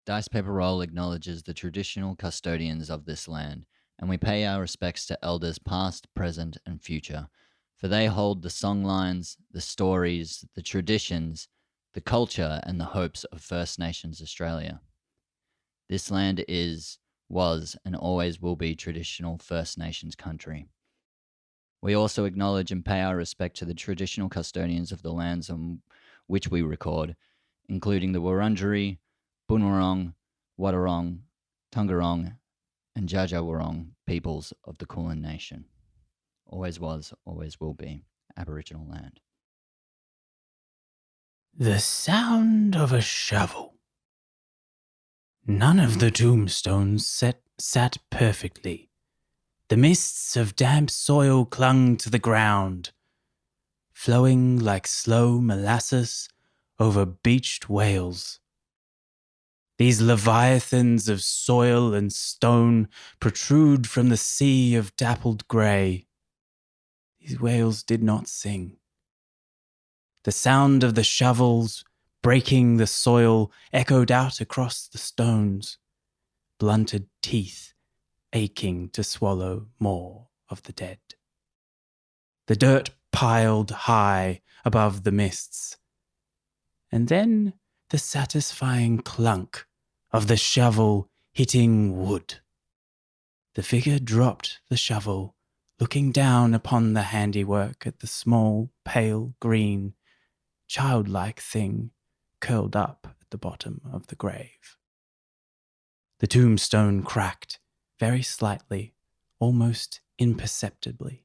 Dice Paper Roll acknowledges the traditional custodians of this land, and we pay our respects to elders past, present, and future, for they hold the songlines, the stories, the traditions, the culture, and the hopes of First Nations Australia. This land is, was, and always will be traditional First Nations country. We also acknowledge and pay our respect to the traditional custodians of the lands on which we record, including the Wurundjeri, Bunurong, Wadawurrung, Tungarong, and Dja peoples of the Kulin Nation. Always was, always will be Aboriginal land. The sound of a shovel. None of the tombstones sat perfectly. The mists of damp soil clung to the ground, flowing like slow molasses over beached whales. These leviathans of soil and stone protrude from the sea of dappled grey. These whales did not sing. The sound of the shovels breaking the soil echoed out across the stones, blunted teeth aching to swallow more of the dead. The dirt piled high above the mists, and then the satisfying clunk of the shovel hitting wood. The figure dropped the shovel, looking down upon the handiwork at the small, pale green, childlike thing curled up at the bottom of the grave. The tombstone cracked very slightly, almost imperceptibly.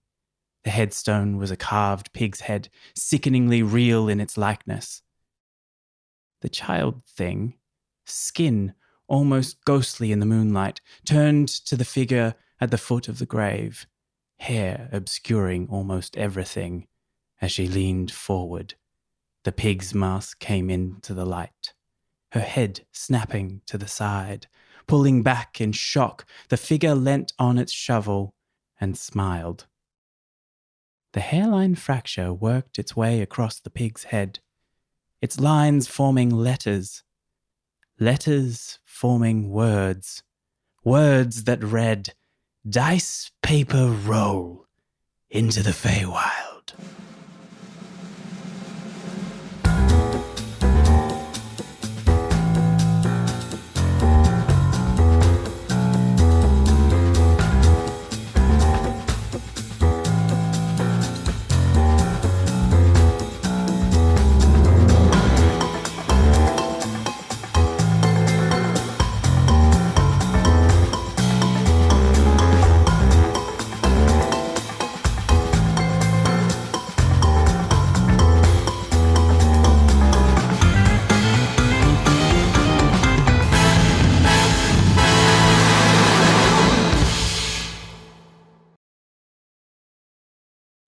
The headstone was a carved pig's head, sickeningly real in its likeness. The child thing, skin almost ghostly in the moonlight, turned to the figure at the foot of the grave, hair obscuring almost everything as she leaned forward. The pig's mask came into the light, her head snapping to the side. Pulling back in shock, the figure leant on its shovel and smiled. The hairline fracture worked its way across the pig's head, its lines forming letters. Letters forming words. Words that read, "Dice Paper Roll into the Feywild."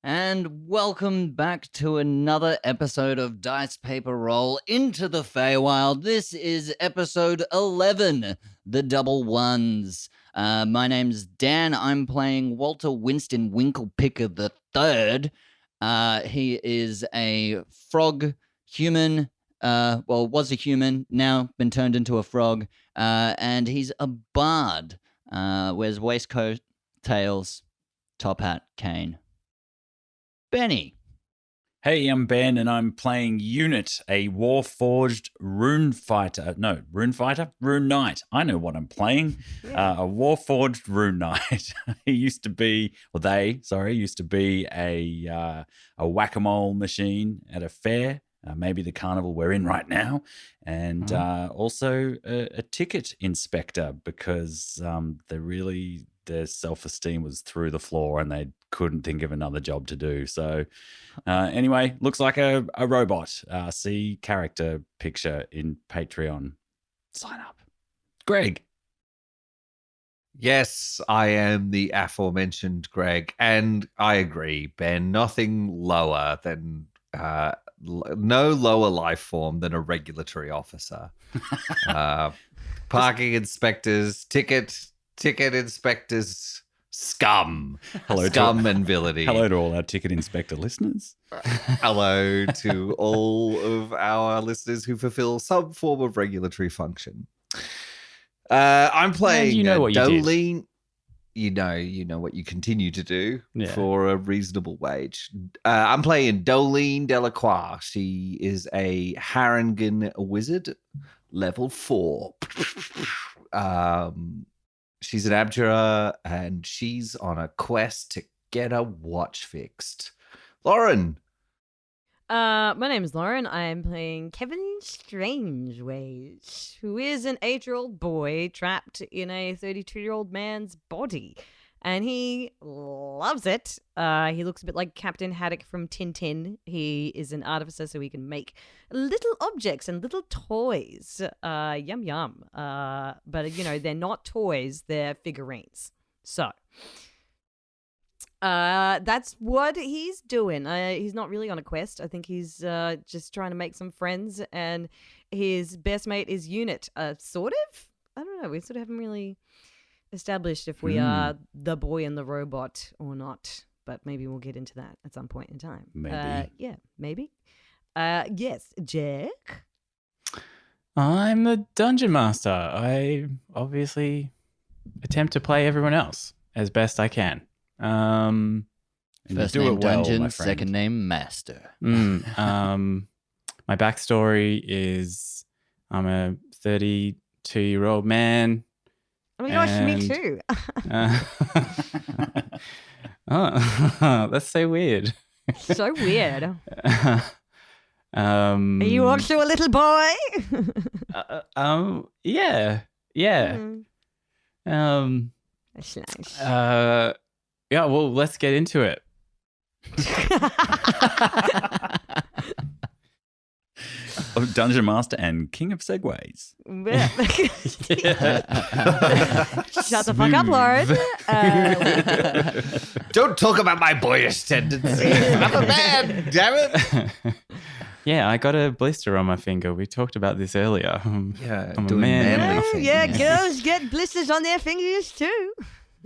And welcome back to another episode of Dice Paper Roll into the Feywild. This is episode 11, The Double Ones. My name's Dan. I'm playing Walter Winston Winklepicker III. He is a frog human, was a human, now been turned into a frog, and he's a bard. Wears waistcoat, tails, top hat, cane. Benny. Hey, I'm Ben, and I'm playing Unit, a Warforged Rune Fighter. No, Rune Fighter? Rune Knight. I know what I'm playing. A Warforged Rune Knight. He used to be, or they, sorry, used to be a whack-a-mole machine at a fair, maybe the carnival we're in right now, and also a ticket inspector because their self-esteem was through the floor and they couldn't think of another job to do. So anyway, looks like a robot. See character picture in Patreon. Sign up. Greg. Yes, I am the aforementioned Greg, and I agree, Ben. Nothing lower than no lower life form than a regulatory officer. Parking inspectors, ticket inspectors, scum and villainy. Hello to all our ticket inspector listeners. Hello to all of our listeners who fulfill some form of regulatory function. I'm playing. And you know what you did. Doelene. You know what you continue to do for a reasonable wage. I'm playing Doelene Delacroix. She is a Harangan wizard, level 4. She's an abjurer, and she's on a quest to get a watch fixed. Lauren. My name is Lauren. I'm playing Kevin Strangeways, who is an 8-year-old boy trapped in a 32-year-old man's body. And he loves it. He looks a bit like Captain Haddock from Tintin. He is an artificer, so he can make little objects and little toys. Yum, yum. But, they're not toys. They're figurines. So that's what he's doing. He's not really on a quest. I think he's just trying to make some friends. And his best mate is Unit. Sort of? I don't know. We sort of haven't really established if we are the boy and the robot or not, but maybe we'll get into that at some point in time. Maybe. Maybe. Yes, Jack. I'm the dungeon master. I obviously attempt to play everyone else as best I can. And First you do name it well, Dungeon, my friend. second name Master. My backstory is I'm a 32-year-old man. Oh my gosh, me And- too. Oh, that's so weird. So weird. Are Are you also a little boy? Yeah. Mm, Um, that's nice. yeah, well, let's get into it. Of Dungeon Master and King of Segways. Shut the fuck up, Lauren. Don't talk about my boyish tendencies. I'm a man, damn it. Yeah, I got a blister on my finger. We talked about this earlier. Yeah, I'm a doing man manly now. things. Yeah, girls get blisters on their fingers too.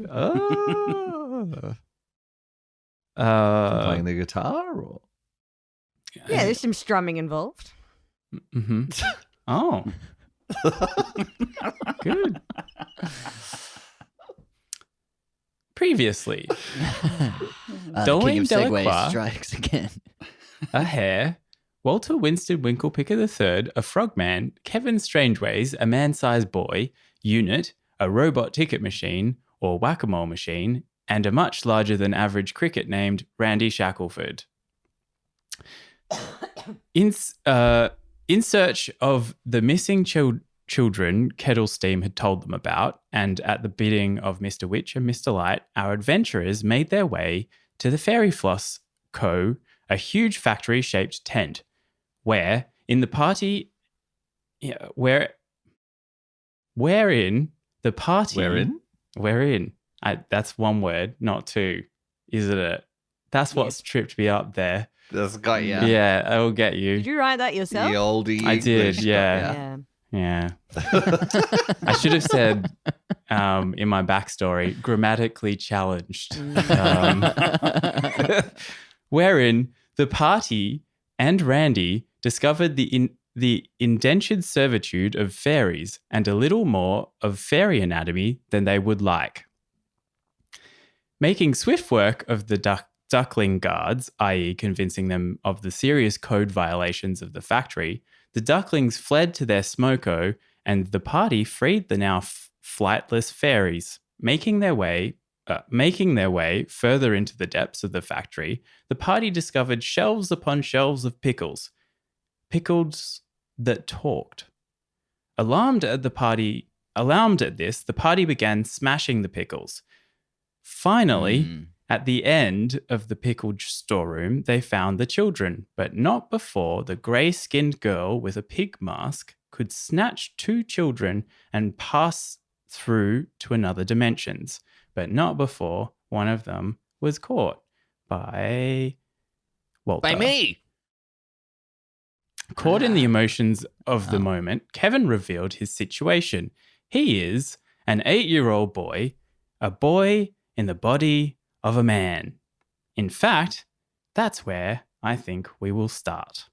Oh. Playing the guitar, or Yeah, there's some strumming involved. Mm-hmm. Oh. Good. Previously, The Doelene King of Segways Delacroix. strikes again. a hare, Walter Winston Winklepicker III, a frogman, Kevin Strangeways, a man-sized boy, Unit, a robot ticket machine or whack-a-mole machine, and a much larger than average cricket named Randy Shackelford. In search of the missing children Kettlesteam had told them about, and at the bidding of Mr. Witch and Mr. Light, our adventurers made their way to the Fairy Floss Co., a huge factory-shaped tent, wherein the party. That's one word, not two, isn't it? That's what's tripped me up there. that's got you. Yeah, I will get you. Did you write that yourself? The oldie I did, English yeah. got Yeah. Yeah. I should have said in my backstory, grammatically challenged. Wherein the party and Randy discovered the indentured servitude of fairies and a little more of fairy anatomy than they would like. Making swift work of the duckling guards, i.e. convincing them of the serious code violations of the factory, the ducklings fled to their smoko and the party freed the now flightless fairies. Making their way further into the depths of the factory, the party discovered shelves upon shelves of pickles that talked. Alarmed at this, the party began smashing the pickles. Finally, at the end of the pickled storeroom, they found the children, but not before the grey-skinned girl with a pig mask could snatch 2 children and pass through to another dimensions, but not before one of them was caught by Walter. By me. Caught in the emotions of the moment, Kevin revealed his situation. He is an 8-year-old boy, a boy in the body of a man. In fact, that's where I think we will start.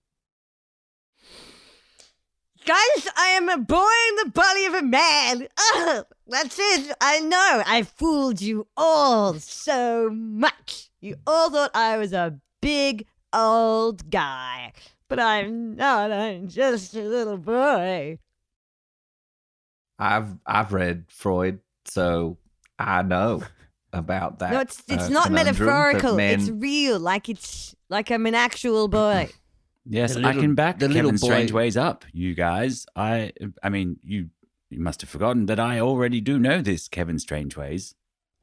guys, I am a boy in the body of a man. Oh, that's it. I know. I fooled you all so much. You all thought I was a big old guy, but I'm not. I'm just a little boy. I've read Freud, so I know about that. No, it's not conundrum that metaphorical. men- It's real. It's like I'm an actual boy. Yes, The I little- can back the Kevin little boy- Strangeways up, you guys. I mean, you must have forgotten that I already do know this, Kevin Strangeways.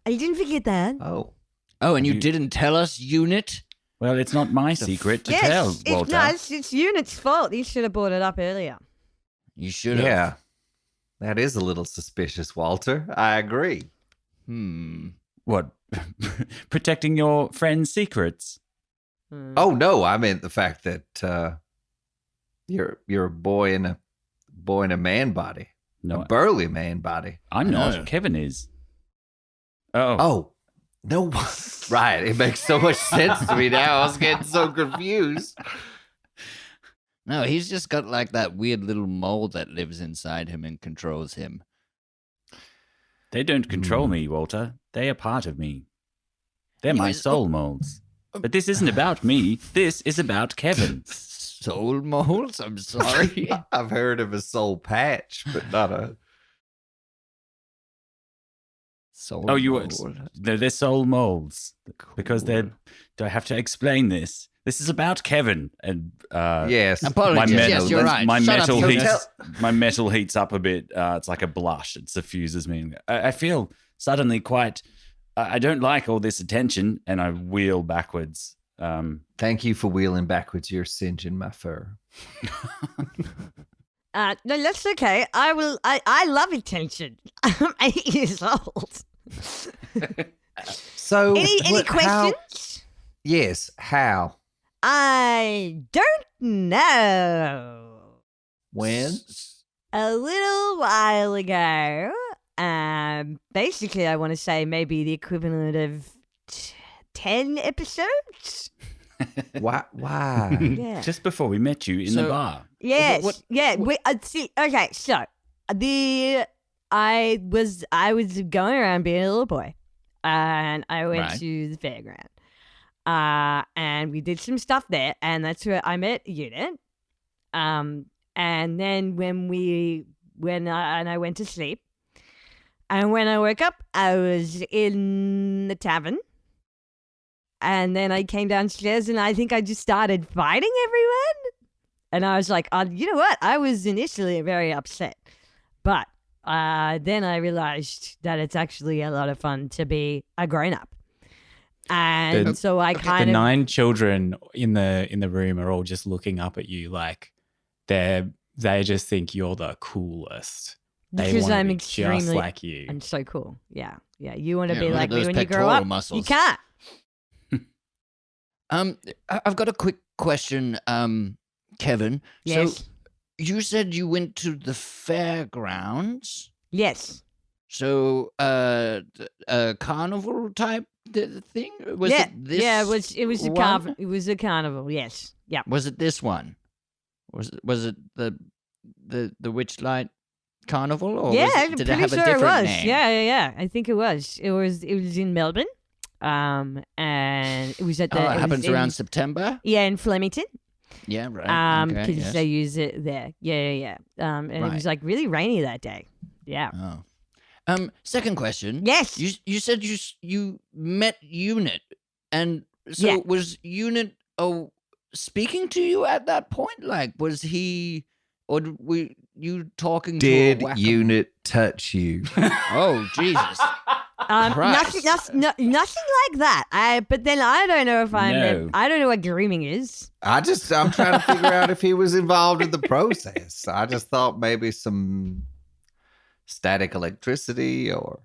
I didn't forget that. Oh, Oh, and you You- didn't tell us, unit? Well, it's not my secret to yes, tell, Walter. it's Unit's fault. He should have brought it up earlier. You should have. yeah. That is a little suspicious, Walter. I agree. What? Protecting your friend's secrets? Hmm. Oh no, I meant the fact that you're a boy in a man body, No, a burly man body. I'm No. not. Kevin is. Oh. Oh no, right. It makes so much sense to me now. I was getting so confused. No, he's just got like that weird little mole that lives inside him and controls him. They don't control me, Walter. They are part of me. They're my Yes, soul molds. But this isn't about me. This is about Kevin. Soul moles? I'm sorry. I've heard of a soul patch, but not a. Soul Oh, you mole. they're soul molds because they're. Cool. Do I have to explain this? This is about Kevin and Yes. Apologies. My Yes, metal- you're right. my Shut metal up, heats. Jonas. My metal heats up a bit. It's like a blush. It suffuses me. I feel suddenly quite. I don't like all this attention, and I wheel backwards. Thank you for wheeling backwards. You're singeing my fur. No, that's okay. I love attention. I'm 8 years old. So, Any how- questions? Yes. How? I don't know. When? A little while ago, basically, I want to say maybe the equivalent of 10 episodes. Why? Why? Yeah. Just before we met you in the So- bar. Yes. what- yeah. See. Okay. So I was going around being a little boy, and I went Right. to the fairground, and we did some stuff there, and that's where I met Unit. And then when I went to sleep, and when I woke up, I was in the tavern. And then I came downstairs and I think I just started fighting everyone. And I was like, you know what? I was initially very upset. But then I realized that it's actually a lot of fun to be a grown-up. And so I The kind of... 9 children in the room are all just looking up at you like they just think you're the coolest. They Because wanna I'm be extremely... just like you. I'm so cool. Yeah. Yeah. You want to Yeah, be look at like me those when you grow pectoral up? You muscles. can't. I've got a quick question, Kevin. Yes. So you said you went to the fairgrounds. Yes. So, a carnival type thing? Was yeah. it this? Yeah. It was a one? carnival. It was a carnival. Yes. Yeah. Was it this one? Was it the Witchlight Carnival? Or Yeah, was I'm it, did pretty it have sure a different it was. name? Yeah. I think it was. It was in Melbourne. And it was at the. Oh, it it was happens in- around September. Yeah, in Flemington. Yeah, right. Because Okay, yes. they use it there. Yeah. And it was Right. like really rainy that day. Yeah. Oh. Second question. Yes. You said you met Unit, and so Yeah. was Unit speaking to you at that point? Like, was he, or were you talking Did to a whack-a- Unit touch you? Oh Jesus! Nothing Christ. like that. But then I don't know if No. I don't know what grooming is. I'm trying to figure out if he was involved in the process. I just thought maybe some static electricity or.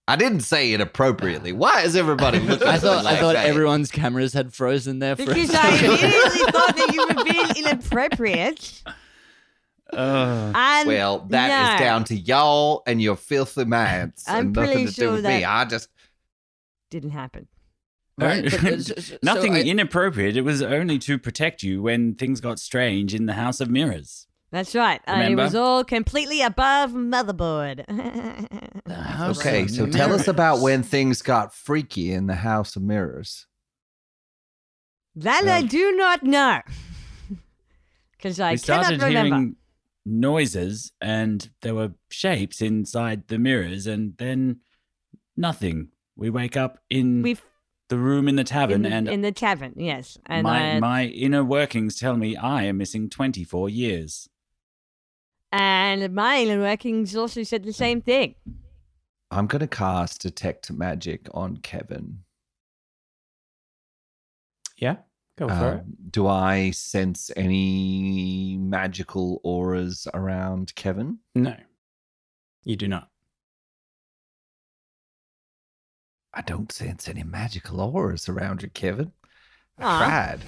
I didn't say inappropriately. Why is everybody looking? I at me thought like that? everyone's cameras had frozen there for Because a I second. immediately thought that you were being inappropriate. And Well, that is no. down to y'all and your filthy minds. I'm and nothing pretty to do sure with me. that- I just Didn't happen. Right, but, so Nothing I- inappropriate. It was only to protect you when things got strange in the House of Mirrors. That's right. It Remember? was all completely above motherboard. The House Okay, of so tell us about Mirrors. when things got freaky in the House of Mirrors. That I do not know. Because I We cannot started remember. hearing noises and there were shapes inside the mirrors and then nothing. We wake up in We've the room in the tavern and in the tavern, yes. And my inner workings tell me I am missing 24 years. and my inner workings also said the same thing. I'm going to cast Detect Magic on Kevin. Yeah, go for it. Do I sense any magical auras around Kevin? No, you do not. I don't sense any magical auras around you, Kevin. I Aw. tried.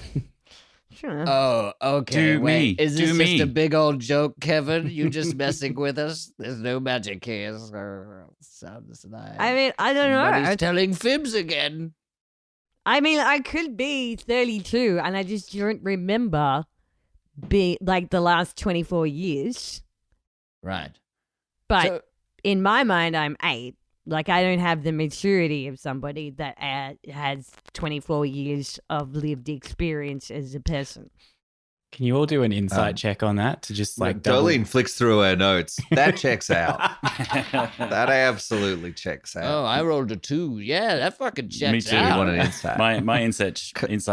Sure. Oh, okay. Do Wait, me. is Do this me. just a big old joke, Kevin? You just messing with us? There's no magic here. Sounds like I mean, I don't know. somebody's telling fibs again. I mean, I could be 32 and I just don't remember like the last 24 years. Right. But So- in my mind, I'm 8. Like, I don't have the maturity of somebody that has 24 years of lived experience as a person. Can you all do an insight check on that to just like Doelene flicks through her notes. That checks out. That absolutely checks out. Oh, I rolled a 2. Yeah, that fucking checks Me too. out. You want an insight? My insight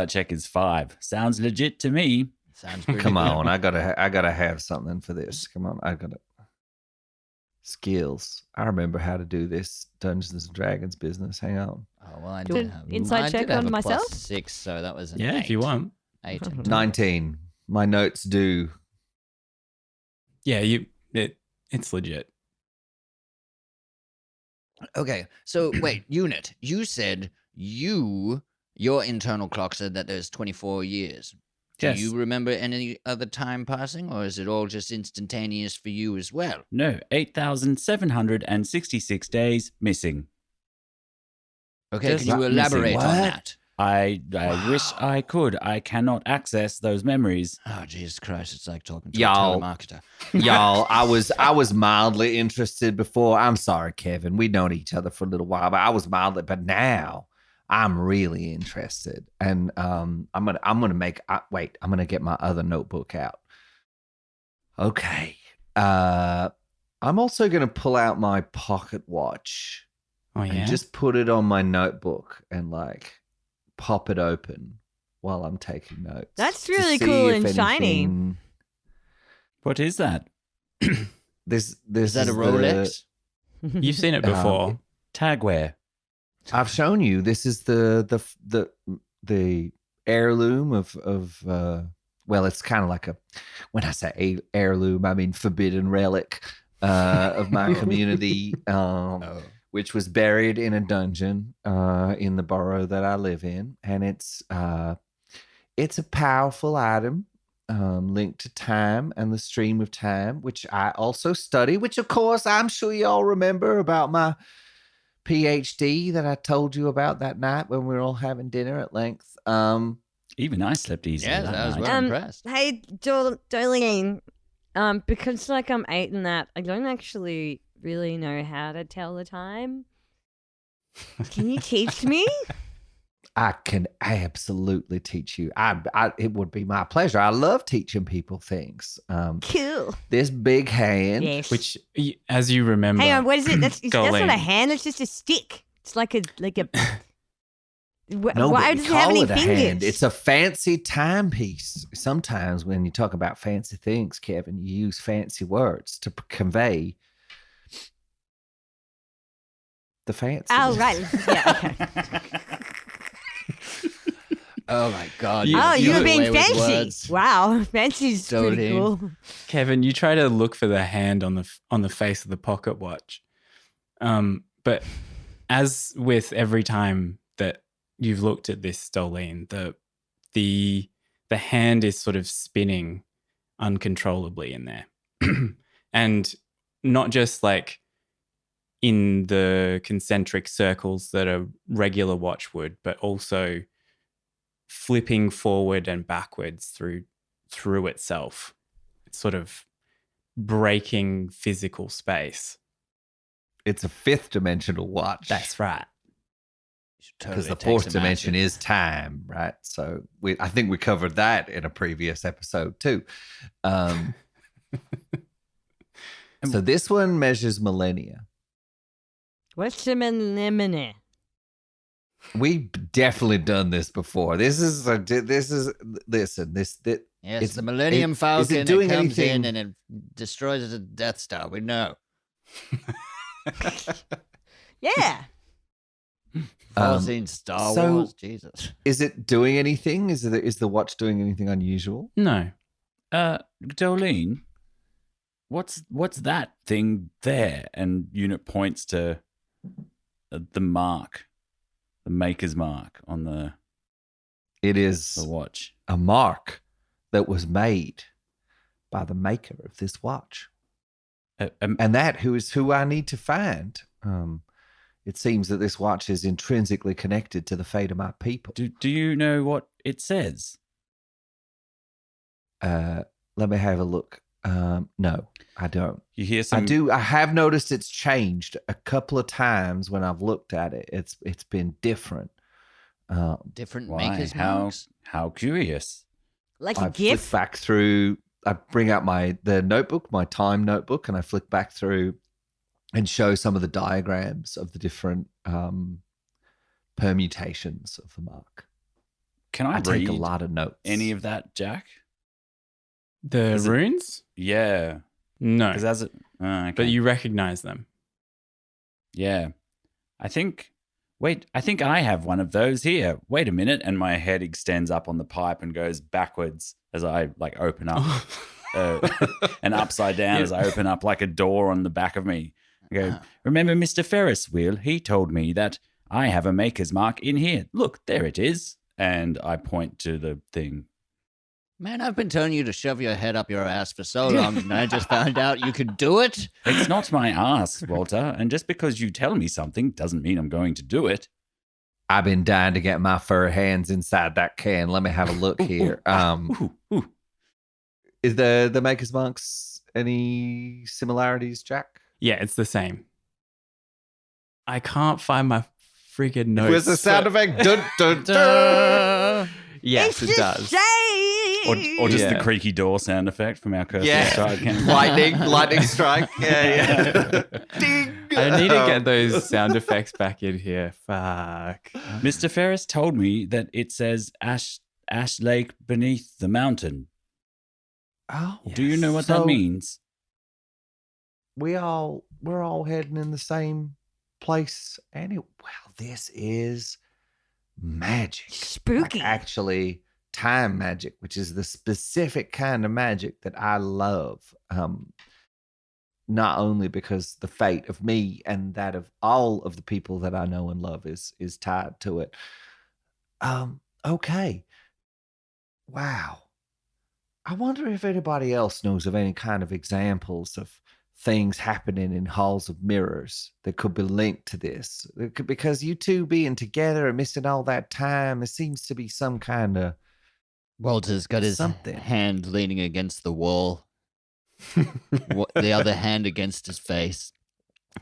check is 5. Sounds legit to me. Sounds pretty Come good. on, I gotta have something for this. Come on, I gotta skills. I remember how to do this Dungeons and Dragons business. Hang on. Oh, well, I Do did an have insight I check did have on a myself? +6, so that was an Yeah, 8. if you want. 8. 19. My notes do. Yeah, it's legit. Okay, so wait, unit. You said your internal clock said that there's 24 years. Do Yes. you remember any other time passing, or is it all just instantaneous for you as well? No, 8,766 days missing. Okay, Just can you missing. elaborate on What? that? I wish I could. I cannot access those memories. Oh, Jesus Christ, it's like talking to Y'all. a telemarketer. Y'all, I was mildly interested before. I'm sorry, Kevin. We'd known each other for a little while, but I was mildly. But now I'm really interested, and I'm gonna get my other notebook out. Okay. I'm also gonna pull out my pocket watch Oh yeah. and just put it on my notebook and like pop it open while I'm taking notes. That's to really see cool if and shiny. anything- What is that? This Is that a the- Rolex? You've seen it before. Tagware. I've shown you. This is the heirloom of well, it's kind of like when I say heirloom, I mean forbidden relic of my community, Oh. which was buried in a dungeon in the borough that I live in, and it's a powerful item linked to time and the stream of time, which I also study. Which, of course, I'm sure you all remember about my PhD that I told you about that night when we were all having dinner at length. Even I slept easily. Yeah, that I was night. well impressed. Hey, Doelene, because like I'm 8 and that, I don't actually really know how to tell the time. Can you teach me? I can absolutely teach you. It would be my pleasure. I love teaching people things. Cool. This big hand. Yes. Which, as you remember, Hang on, what is it? That's not a Doelene. hand. It's just a stick. It's like a. No, Why but does we it have call any it a fingers? hand. It's a fancy timepiece. Sometimes when you talk about fancy things, Kevin, you use fancy words to convey the fancy. Oh right. Yeah. Okay. Oh my God! You- Oh, you were get being away with fancy. words. Wow, fancy's pretty Doelene. cool. Kevin, you try to look for the hand on the face of the pocket watch, but as with every time that you've looked at this, Doelene, the hand is sort of spinning uncontrollably in there, and not just like in the concentric circles that a regular watch would, but also flipping forward and backwards through itself. It's sort of breaking physical space. It's a fifth dimensional watch. That's right. Because the fourth dimension is time, right? So I think we covered that in a previous episode too. So this one measures millennia. What's the millennia? We've definitely done this before. Listen. Yes, It's- the Millennium is it Falcon. It doing comes anything- in and it destroys the Death Star. We know. Yeah. I've seen Star so- Wars. Jesus. Is it doing anything? Is the watch doing anything unusual? No. Doelene, what's that thing there? And Unit points to the mark, the maker's mark on the It is watch. a mark that was made by the maker of this watch. And that who I need to find. It seems that this watch is intrinsically connected to the fate of my people. Do you know what it says? Let me have a look. No, I don't. You hear some. I do. I have noticed it's changed a couple of times when I've looked at it. It's been different. Different Why? makers marks. How curious. Like I a flick gift. back through. I bring out the notebook, my time notebook, and I flick back through and show some of the diagrams of the different permutations of the mark. Can I take read a lot of notes. any of that, Jack? The Is it- runes? Yeah, No. because as it. Okay. But you recognize them. Yeah. I think I have one of those here. Wait a minute. And my head extends up on the pipe and goes backwards as I open up and upside down as I open up like a door on the back of me. I go, remember Mr. Ferris Wheel? He told me that I have a maker's mark in here. Look, there it is. And I point to the thing. Man, I've been telling you to shove your head up your ass for so long, and I just found out you could do it. It's not my ass, Walter. And just because you tell me something doesn't mean I'm going to do it. I've been dying to get my fur hands inside that can. Let me have a look here. Ooh. Is the maker's marks any similarities, Jack? Yeah, it's the same. I can't find my friggin' notes. Where's the sound effect? Dun, dun, dun. Duh. Yes, It's it the does. same. Or just the Yeah. creaky door sound effect from our Cursor Yeah. Strike campaign. lightning strike. Yeah. Ding. I need to get those sound effects back in here. Fuck. Mr. Ferris told me that it says Ash Lake beneath the mountain. Oh, Do you know what So- that means? we're all heading in the same place. This is magic. Spooky. Like actually time magic, which is the specific kind of magic that I love. Not only because the fate of me and that of all of the people that I know and love is tied to it. Okay. Wow. I wonder if anybody else knows of any kind of examples of things happening in halls of mirrors that could be linked to this. Because you two being together and missing all that time, there seems to be some kind of Walter's got his Something. hand leaning against the wall, the other hand against his face.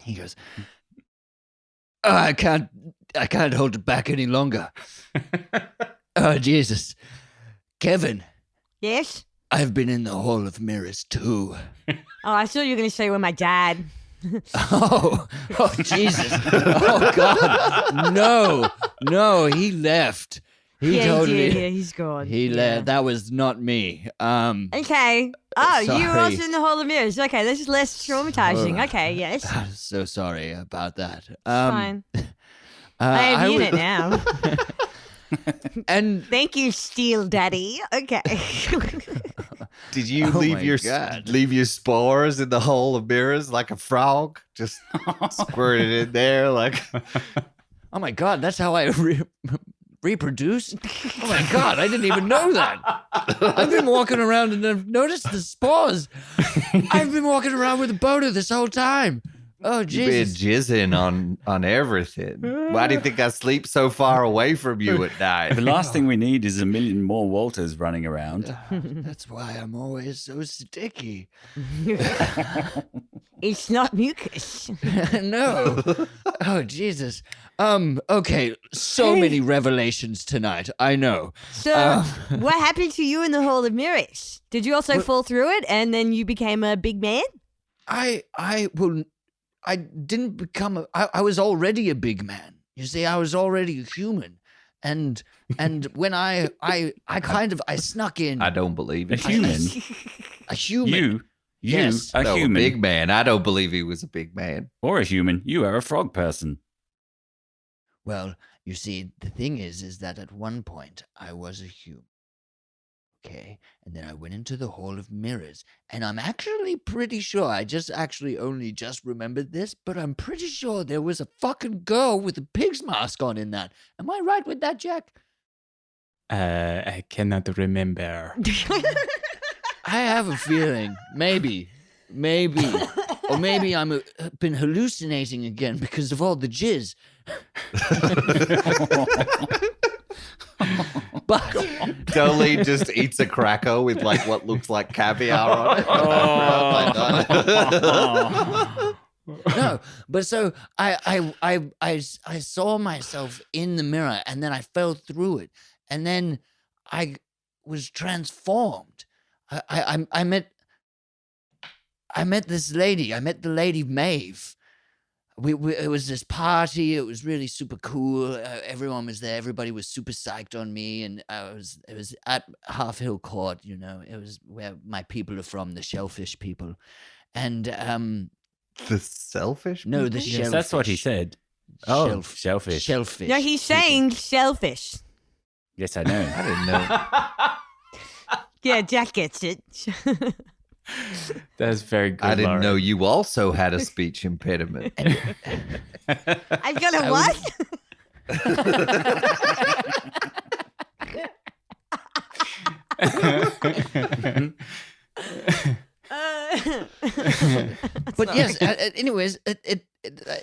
He goes, "Oh, I can't hold it back any longer. Oh, Jesus. Kevin, Yes? I've been in the Hall of Mirrors too." Oh, I thought you were going to say with my dad. Oh, Jesus. Oh, God. No, he left. He yeah, totally. he did. Yeah, he's gone. He Yeah. left. That was not me. Okay. Oh, you were Sorry. also in the Hall of Mirrors. Okay, this is less traumatizing. Okay, yes. I'm so sorry about that. Fine. I have unit would- now. And Thank you, Steel Daddy. Okay. Did you Oh leave my your God. leave your spores in the hole of mirrors like a frog? Just squirt it in there like oh my God, that's how I reproduce. Oh my God, I didn't even know that. I've been walking around and I've noticed the spores. I've been walking around with a boner this whole time. Oh, You've been Jesus. jizzing on everything. Why do you think I sleep so far away from you at night? The last thing we need is a million more Walters running around. That's why I'm always so sticky. It's not mucus. No. Oh, Jesus. Okay, so many revelations tonight. I know. So, what happened to you in the Hall of Mirrors? Did you also fall through it and then you became a big man? I didn't become I was already a big man. You see, I was already a human. And when I snuck in. I don't believe A it. human? A human. You, Yes. a No, human. a big man. I don't believe he was a big man. Or a human. You are a frog person. Well, you see, the thing is that at one point I was a human. Okay, and then I went into the Hall of Mirrors, and I'm actually pretty sure, I just actually only just remembered this, but I'm pretty sure there was a fucking girl with a pig's mask on in that. Am I right with that, Jack? I cannot remember. I have a feeling, maybe, or maybe I'm been hallucinating again because of all the jizz. But Doelene just eats a cracker with like what looks like caviar on it. no, but so I saw myself in the mirror, and then I fell through it, and then I was transformed. I met this lady. I met the lady Maeve. It was this party. It was really super cool. Everyone was there. Everybody was super psyched on me, and it was at Half Hill Court. You know, it was where my people are from, the Shellfish people, and The selfish? no, the people? shellfish. Yes, that's what he said. Oh, Shellf- shellfish. Shellfish. No, he's people. saying shellfish. Yes, I know. I didn't know. Yeah, Jack gets it. That's very good. I didn't Lauren. know you also had a speech impediment. I've got a I what? But yes, anyways,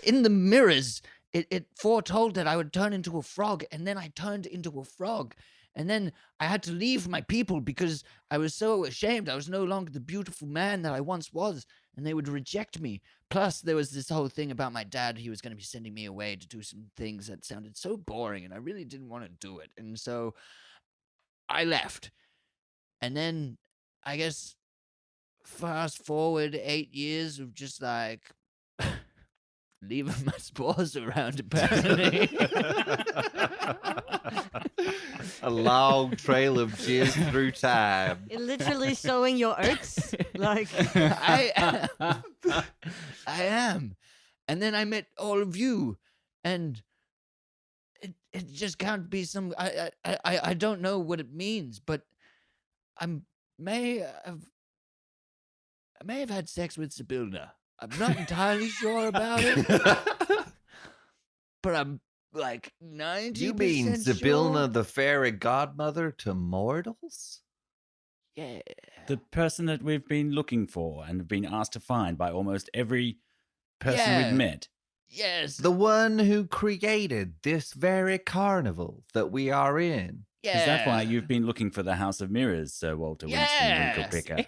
in the mirrors, it foretold that I would turn into a frog, and then I turned into a frog. And then I had to leave my people because I was so ashamed. I was no longer the beautiful man that I once was, and they would reject me. Plus, there was this whole thing about my dad. He was going to be sending me away to do some things that sounded so boring, and I really didn't want to do it. And so I left. And then, I guess, fast forward 8 years of just like leaving my spores around, apparently. A long trail of jizz through time. You're literally sowing your oats. Like, I am. And then I met all of you, and it just can't be some. I don't know what it means, but I may have had sex with Sibylla. I'm not entirely sure about it, but I'm like 90%. You mean Sibylla, the fairy godmother to mortals? Yeah. The person that we've been looking for and have been asked to find by almost every person Yeah. we've met. Yes. The one who created this very carnival that we are in. Yeah. Is that why you've been looking for the House of Mirrors, Sir Walter Yes. Winston Winklepicker?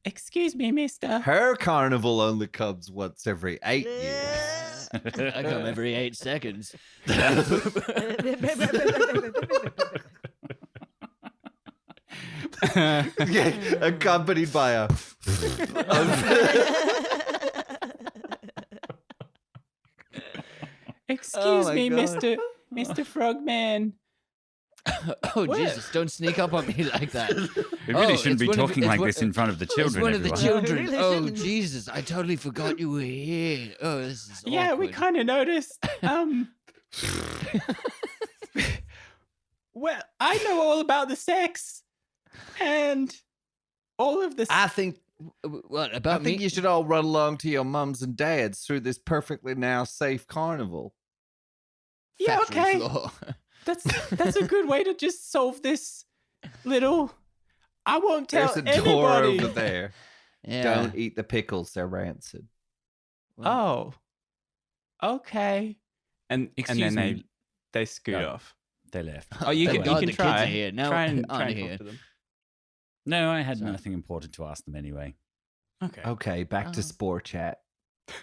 Excuse me, mister. Her carnival only comes once every 8 years. I come every 8 seconds. Yeah, accompanied by a. Excuse my me, God. Mr. Frogman. Oh, Jesus, don't sneak up on me like that. We really Oh, shouldn't it's be one of- talking it's like one- this in front of the children, It's one of the everyone. children. Really Oh, shouldn't. Jesus, I totally forgot you were here. Oh, this is Yeah, we awkward. kind of noticed. Well, I know all about the sex and all of the. I think What, I about think me? you should all run along to your mums and dads through this perfectly now safe carnival. Yeah, Factory okay. floor. That's a good way to just solve this little. I won't tell There's a door anybody. over there. Yeah. Don't eat the pickles; they're rancid. Oh, okay. And Excuse then me. they scoot No. off. They left. Oh, you Thank can God the kids try. are here. Now try and aren't talk here. to them. No, I had Sorry. nothing important to ask them anyway. Okay. Okay, back to Oh. Spore Chat.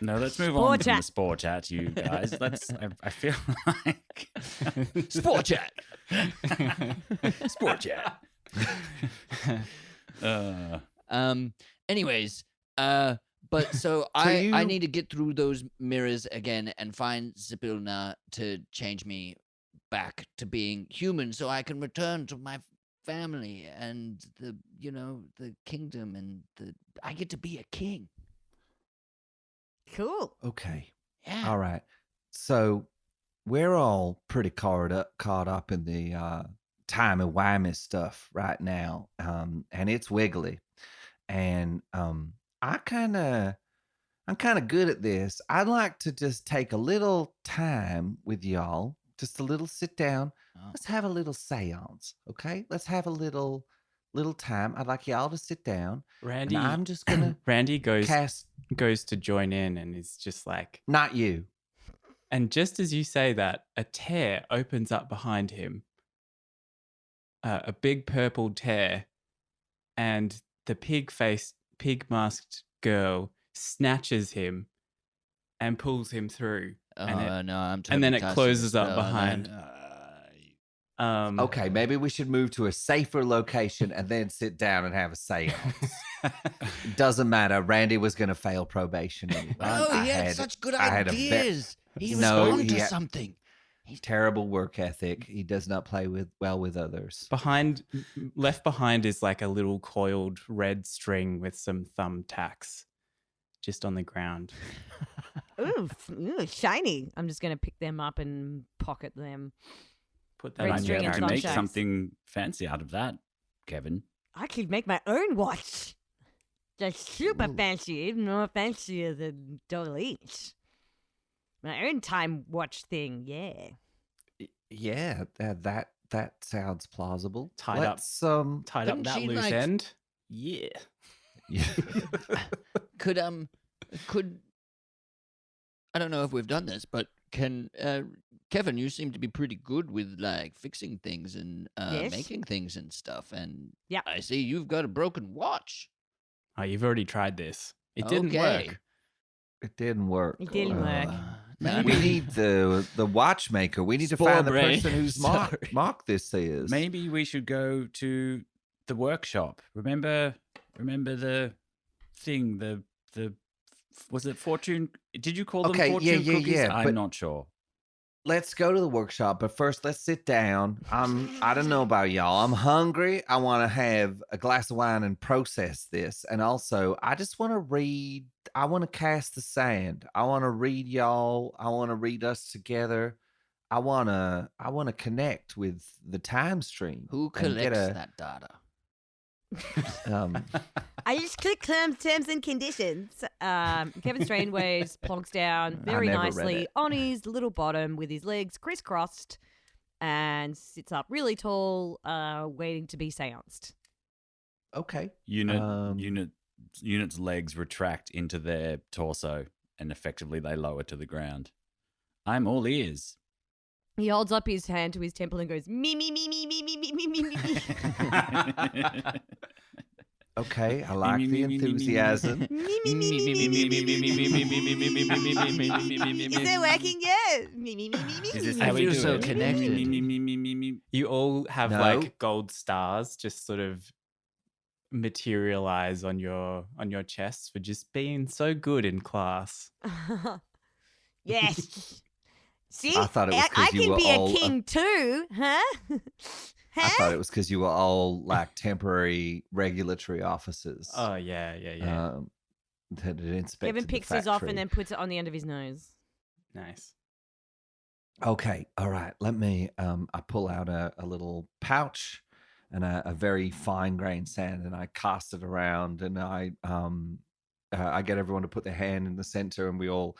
No, let's move Spore on from chat. the spore chat, you guys. I feel like Sport chat. sport chat. Anyways, but so I need to get through those mirrors again and find Zybilna to change me back to being human, so I can return to my family and the kingdom, and I get to be a king. Cool. Okay. Yeah. All right. So we're all pretty caught up in the timey-wimey stuff right now, and it's wiggly. And I'm kind of good at this. I'd like to just take a little time with y'all, just a little sit down. Oh. Let's have a little seance, okay? Let's have a little time. I'd like y'all to sit down. Randy, And I'm just gonna Randy goes cast. to join in and is just like, Not you. and just as you say that, a tear opens up behind him, a big purple tear, and the pig-masked girl snatches him and pulls him through. Oh and no, I'm. and then it totally closes touching up this. behind. Okay, maybe we should move to a safer location and then sit down and have a seance. It doesn't matter. Randy was going to fail probation anyway. Oh, he had such good I had a ideas. He was No, on to he had- something. terrible work ethic. He does not play well with others. Left behind is like a little coiled red string with some thumbtacks just on the ground. Ooh, shiny. I'm just gonna pick them up and pocket them. Put Red that on string your and to character. make thumbtacks. something fancy out of that, Kevin. I could make my own watch. Just super Ooh. fancy, even more fancier than Doelene's. My own time watch thing, yeah. Yeah, that sounds plausible. Tied up. Let's, Tied up Couldn't that she, loose like- end. Yeah. Could I don't know if we've done this, but can Kevin, you seem to be pretty good with like fixing things and Yes. making things and stuff, and Yep. I see you've got a broken watch. Oh, you've already tried this. It didn't Okay. work. It didn't work. It didn't work. Man, We need the watchmaker. We need to find the Spore brain. person whose Sorry. mark this is. Maybe we should go to the workshop. Remember the thing, the was it fortune? Did you call them Okay, fortune yeah, cookies? yeah, I'm but- not sure. Let's go to the workshop, but first let's sit down. I don't know about y'all. I'm hungry. I want to have a glass of wine and process this. And also, I just want to read. I want to cast the sand. I want to read y'all. I want to read us together. I want to connect with the time stream. Who and get collects a- that data? I just click terms and conditions. Kevin Strangeways plonks down very never read nicely it. on his little bottom with his legs crisscrossed and sits up really tall, waiting to be seanced. Okay. Unit's legs retract into their torso, and effectively they lower to the ground. I'm all ears. He holds up his hand to his temple and goes, me, me, me, me, me, me, me, me, me, me, me. Okay. I like the enthusiasm. Me, me, me, me, me, me, me, me, me, me. Is it working yet? Me, me, me, me, me, Is this me, how I me, we feel do so it? connected. Me. You all have No. like gold stars just sort of materialize on your chests for just being so good in class. Yes. See, I thought it was 'cause I you can were be all a king too, huh? I thought it was because you were all like temporary regulatory officers. Oh yeah. That had inspected Kevin the picks his off factory. and then puts it on the end of his nose. Nice. Okay, all right. Let me. I pull out a little pouch and a very fine grained sand, and I cast it around, and I get everyone to put their hand in the center, and we all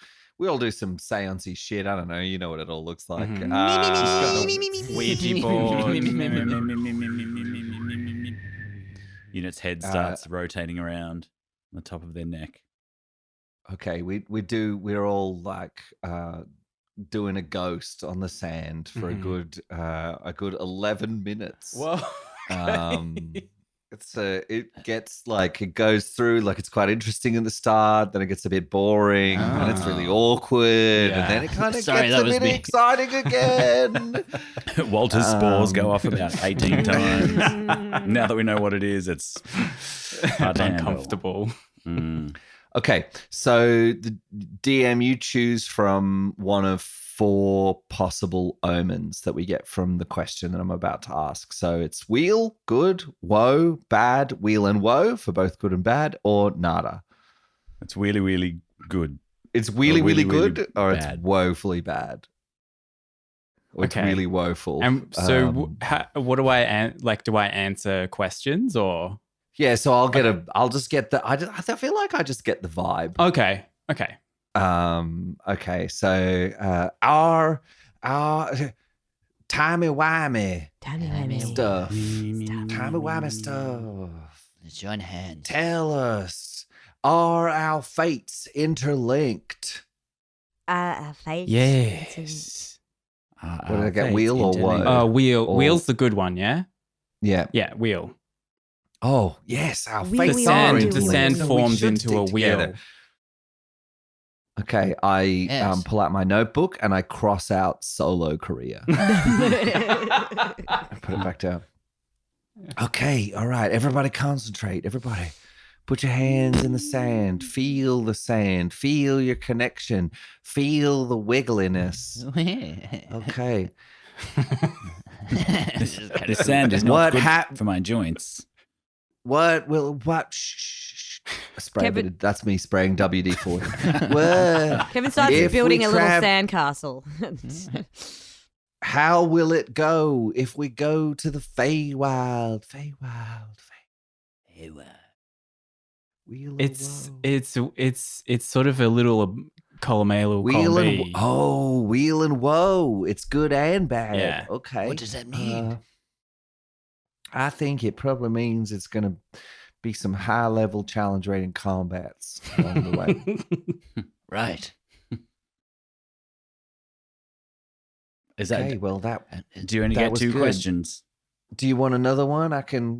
do some seancey shit. I don't know. You know what it all looks like. Mhm. Ouija Unit's head starts rotating around on the top of their neck. Okay, we're all like doing a ghost on the sand for a good 11 minutes. Whoa. It goes through like it's quite interesting in the start, then it gets a bit boring, and it's really awkward, and then it kind of gets a bit exciting again. Walter's spores go off about 18 times. Now that we know what it is, it's hard to handle. Uncomfortable. Okay, so the DM, you choose from one of 4 possible omens that we get from the question that I'm about to ask. So it's wheel, good, woe, bad, wheel and woe for both good and bad, or nada. It's really, really good. It's really, really good, really or bad. it's woefully bad. Or it's really woeful. And so what do I do I answer questions or? Yeah, so I'll just get I feel like I just get the vibe. Okay. Okay, so our timey-wimey stuff. Timey-wimey stuff. Let's join hands. Tell us, are our fates interlinked? Fates. Yes. What did I get, wheel or woe? Wheel's the good one, yeah? Yeah. Yeah, wheel. Oh, yes, our Wheel, fates wheel, are wheel, The wheel. sand So we forms should into stick a wheel. together. Okay, I pull out my notebook and I cross out solo career. I put it back down. Okay, all right. Everybody concentrate. Everybody put your hands in the sand. Feel the sand. Feel your connection. Feel the wiggliness. Okay. The sand is not good for my joints. What? Spray Kevin- bit. That's me spraying WD-40. What? Kevin starts If building we a little crab- sandcastle. How will it go if we go to the Feywild? Feywild. Wheel or woe? It's sort of a little column A, little Wheel column and B. wheel and woe. It's good and bad. Yeah. Okay. What does that mean? I think it probably means it's going to be some high level challenge rating combats along the way. Right. Is that? Okay, well that. Do you only that get was 2 good. questions? Do you want another one?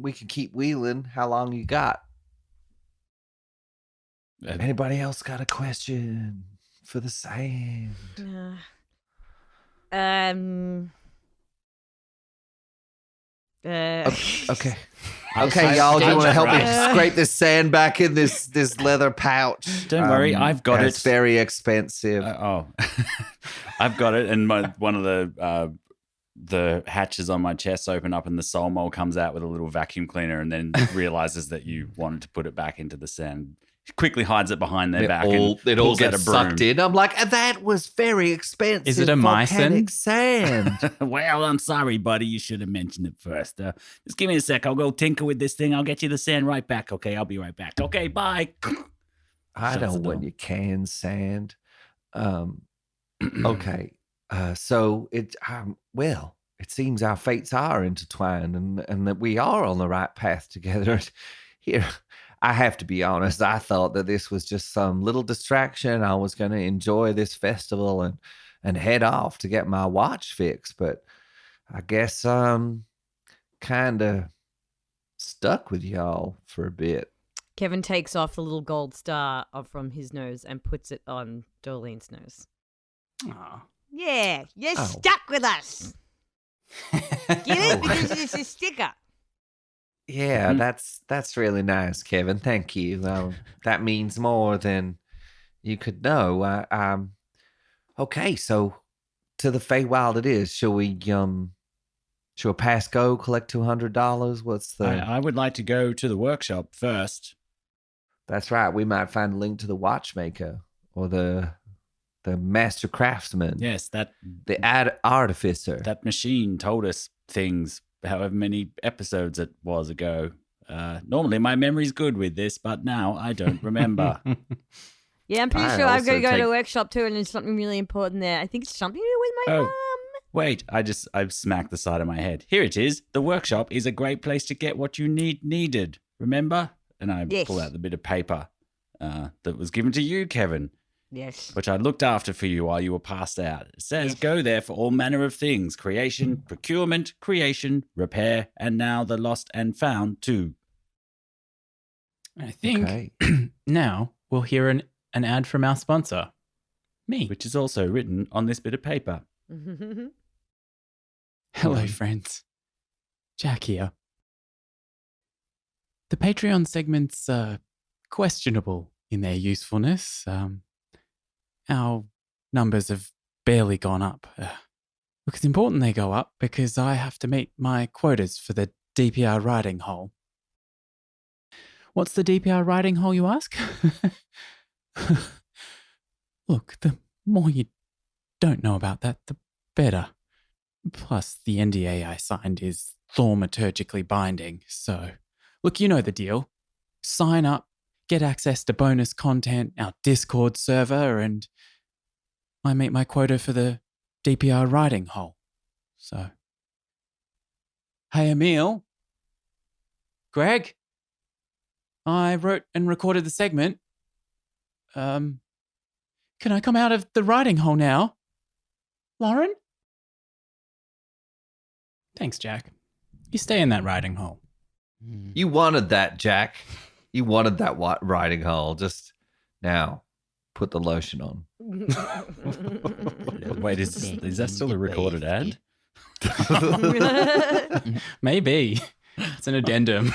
We can keep wheeling. How long you got? Anybody else got a question for the sand? Okay. Okay, y'all, do you want to help me scrape this sand back in this leather pouch? Don't worry, I've got it. It's very expensive. I've got it, and one of the hatches on my chest open up, and the soul mole comes out with a little vacuum cleaner, and then realizes that you wanted to put it back into the sand. Quickly hides it behind their back and it all pulls out gets a broom. sucked in. I'm like, that was very expensive. Is it a volcanic mycin? Sand? Well, I'm sorry, buddy. You should have mentioned it first. Just give me a sec. I'll go tinker with this thing. I'll get you the sand right back. Okay, I'll be right back. Okay, bye. I Shuts don't the want door. you can sand. Okay. So it it seems our fates are intertwined and that we are on the right path together. Here, I have to be honest. I thought that this was just some little distraction. I was going to enjoy this festival and head off to get my watch fixed, but I guess I'm kind of stuck with y'all for a bit. Kevin takes off the little gold star from his nose and puts it on Dolene's nose. Aw. Yeah, you're stuck with us. Get it? Because it's a sticker. Yeah, that's really nice, Kevin. Thank you. That means more than you could know. Okay, so to the Feywild it is. Shall we pass go, collect $200? What's the? I would like to go to the workshop first. That's right. We might find a link to the watchmaker or the master craftsman. Yes, the artificer. that machine told us things. However many episodes it was ago. Normally my memory's good with this, but now I don't remember. Yeah, I'm pretty I sure I'm also going to go to take- a workshop too, and there's something really important there. I think it's something to do with my mum. Wait, I smacked the side of my head. Here it is. The workshop is a great place to get what you needed. Remember? And I Yes. pull out the bit of paper. that was given to you, Kevin, Yes. which I looked after for you while you were passed out. It says go there for all manner of things: creation, procurement, creation, repair, and now the lost and found too. I think Okay. now we'll hear an ad from our sponsor, me. Which is also written on this bit of paper. Hello, friends. Jack here. The Patreon segments are questionable in their usefulness. Our numbers have barely gone up. Look, it's important they go up because I have to meet my quotas for the DPR riding hole. What's the DPR riding hole, you ask? Look, the more you don't know about that, the better. Plus, the NDA I signed is thaumaturgically binding, so... Look, you know the deal. Sign up, get access to bonus content, our Discord server, and I meet my quota for the DPR riding hole. So... Hey, Emil? Greg? I wrote and recorded the segment. Can I come out of the riding hole now? Lauren? Thanks, Jack. You stay in that riding hole. You wanted that, Jack. You wanted that riding hole. Just now, put the lotion on. Wait, is that still a recorded ad? Maybe. It's an addendum.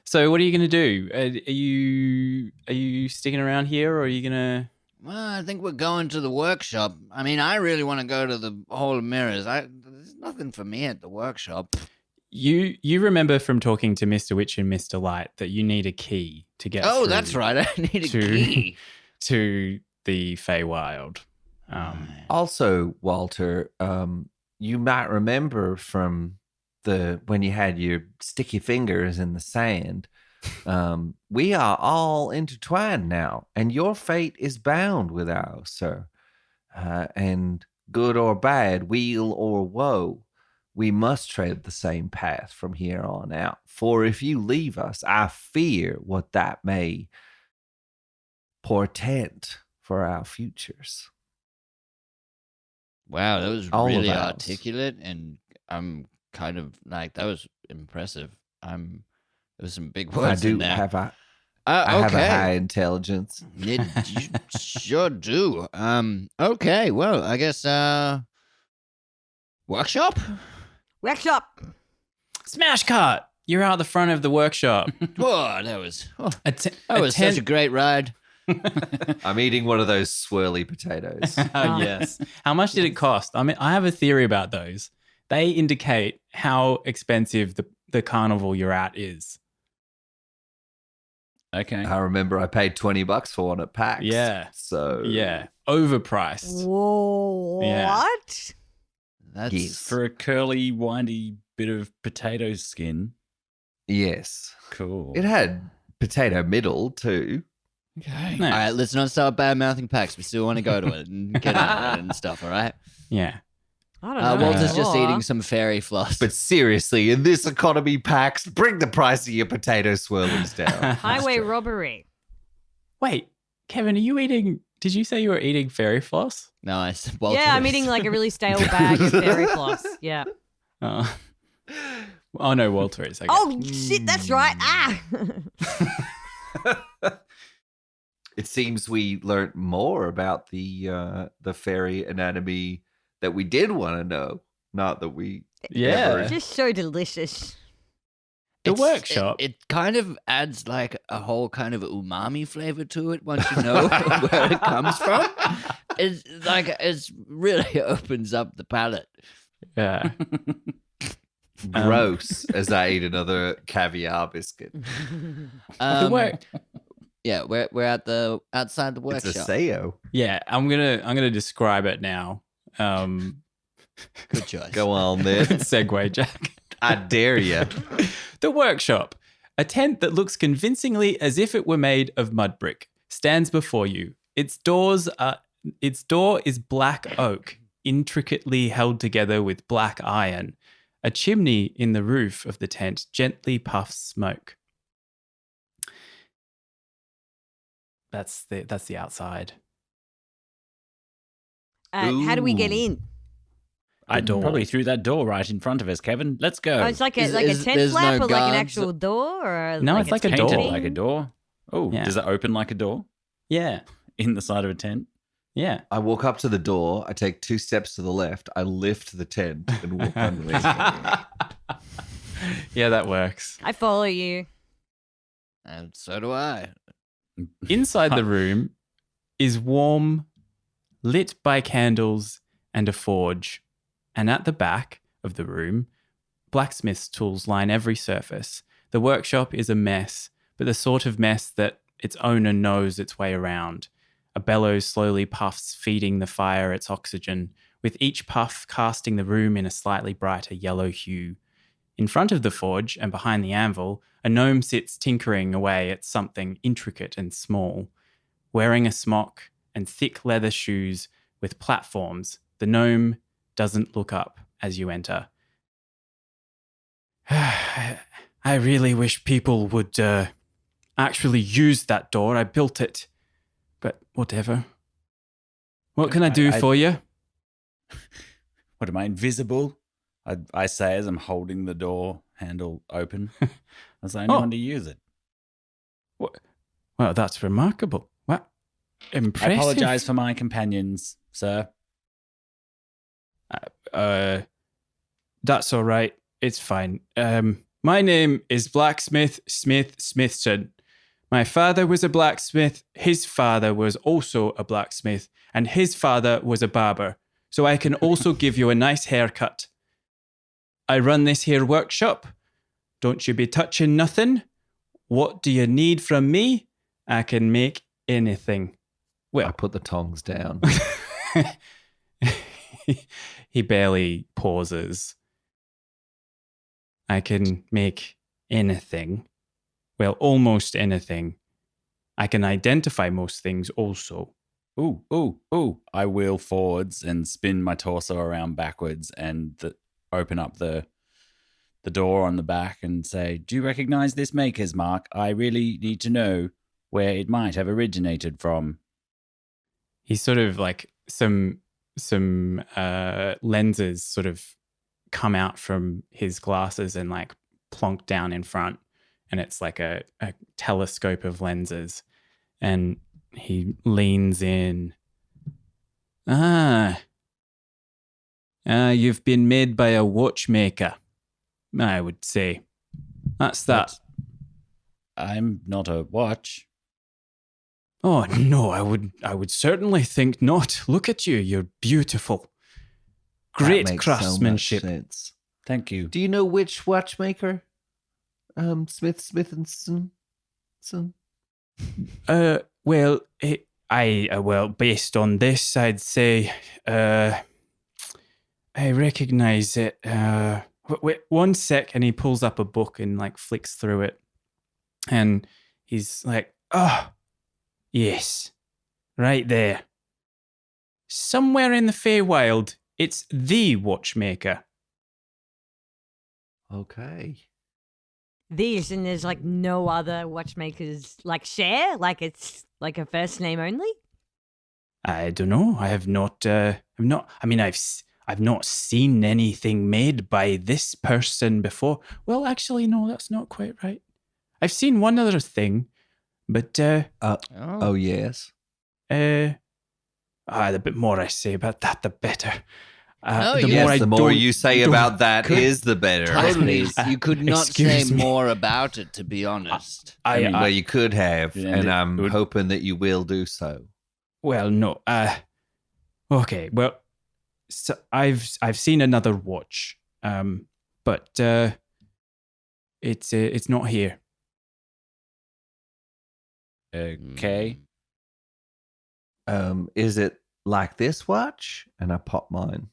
So what are you going to do? Are you sticking around here, or are you going to... Well, I think we're going to the workshop. I mean, I really want to go to the Hall of Mirrors. There's nothing for me at the workshop. You remember from talking to Mr. Witch and Mr. Light that you need a key to get Oh, through that's right. I need a key. to the Feywild. Also, Walter, you might remember from when you had your sticky fingers in the sand, we are all intertwined now, and your fate is bound with ours, sir. And good or bad, weal or woe, we must tread the same path from here on out. For if you leave us, I fear what that may portend for our futures. Wow, that was All of really ours. articulate, and I'm kind of like, that was impressive. There was some big words in there. I have a Okay. high intelligence. You sure do. Okay, well, I guess workshop? Workshop. Smash cut! You're out the front of the workshop. Oh, that was Such a great ride. I'm eating one of those swirly potatoes. Yes. How much did it cost? I mean, I have a theory about those. They indicate how expensive the carnival you're at is. Okay. I remember I paid $20 for one at PAX. Yeah. So Yeah. Overpriced. Whoa, Yeah. what? That's Yes. For a curly, windy bit of potato skin. yes, Cool. it had potato middle too. okay. Nice. All right, let's not start bad mouthing PAX. We still want to go to it and get out of it and stuff. All right. Yeah. I don't know. Walter's just anymore. eating some fairy floss. But seriously, in this economy, PAX, bring the price of your potato swirlies down. Highway robbery. Wait, Kevin, are you eating... Did you say you were eating fairy floss? Nice. Walter Yeah, I'm is- eating like a really stale bag of fairy floss. Yeah. Oh, no, Walter is. I guess. Oh shit, that's right. Ah. It seems we learned more about the fairy anatomy that we did want to know. Not that we Yeah. Just so delicious. The It's- workshop. It kind of adds like a whole kind of umami flavor to it once you know where it comes from. It's really opens up the palate. Yeah. gross as I eat another caviar biscuit. The work. Yeah, we're at the outside the It's a workshop. Sayo. Yeah, I'm gonna describe it now. Good choice. Go on then. Good segue, Jack. I dare you. The workshop, a tent that looks convincingly as if it were made of mud brick, stands before you. Its door is black oak, intricately held together with black iron. A chimney in the roof of the tent gently puffs smoke. That's the outside. How do we get Ooh. in? I'd door. probably through that door right in front of us, Kevin. Let's go. Oh, it's like a tent there's flap no or like an guards? actual door? Or No, it's like a painted door. like a door. Oh, Yeah. does it open like a door Yeah. in the side of a tent? Yeah. I walk up to the door. I take 2 steps to the left. I lift the tent and walk underneath. Yeah, that works. I follow you. And so do I. Inside the room is warm, lit by candles and a forge. And at the back of the room, blacksmith's tools line every surface. The workshop is a mess, but the sort of mess that its owner knows its way around. A bellows slowly puffs, feeding the fire its oxygen, with each puff casting the room in a slightly brighter yellow hue. In front of the forge and behind the anvil, a gnome sits tinkering away at something intricate and small. Wearing a smock and thick leather shoes with platforms, the gnome doesn't look up as you enter. I really wish people would actually use that door. I built it. But whatever. What can I do for you? What, am I invisible? I say as I'm holding the door handle open. I was the only one to use it. Well, that's remarkable. What? Impressive. I apologize for my companions, sir. That's all right. It's fine. My name is Blacksmith Smithson. My father was a blacksmith, his father was also a blacksmith, and his father was a barber, so I can also give you a nice haircut. I run this here workshop. Don't you be touching nothing. What do you need from me? I can make anything. Well, I put the tongs down. He barely pauses. I can make anything. Well, almost anything. I can identify most things also. Ooh. I wheel forwards and spin my torso around backwards and open up the door on the back and say, do you recognize this maker's mark? I really need to know where it might have originated from. He's sort of like some lenses sort of come out from his glasses and like plonk down in front. And it's like a telescope of lenses. And he leans in. You've been made by a watchmaker, I would say. That's that. I'm not a watch. Oh, no, I would certainly think not. Look at you. You're beautiful. Great That makes craftsmanship. So much sense. Thank you. Do you know which watchmaker? Smith and Son? Well, based on this, I'd say, I recognize it. Wait, 1 sec, and he pulls up a book and like flicks through it, and he's like, "Oh, yes, right there. Somewhere in the Feywild, it's the watchmaker." Okay. These, and there's like no other watchmakers like share? Like it's like a first name only? I don't know. I've not seen anything made by this person before. Well, actually, no, that's not quite right. I've seen one other thing, but Oh yes. the bit more I say about that, the better. The more you say about that is the better. Totally. You could not say Excuse me. more about it, to be honest. Well, you could have, Yeah, and it I'm would- hoping that you will do so. Well, no. Okay. Well, so I've seen another watch, but it's not here. Okay. Is it like this watch? And I pop mine.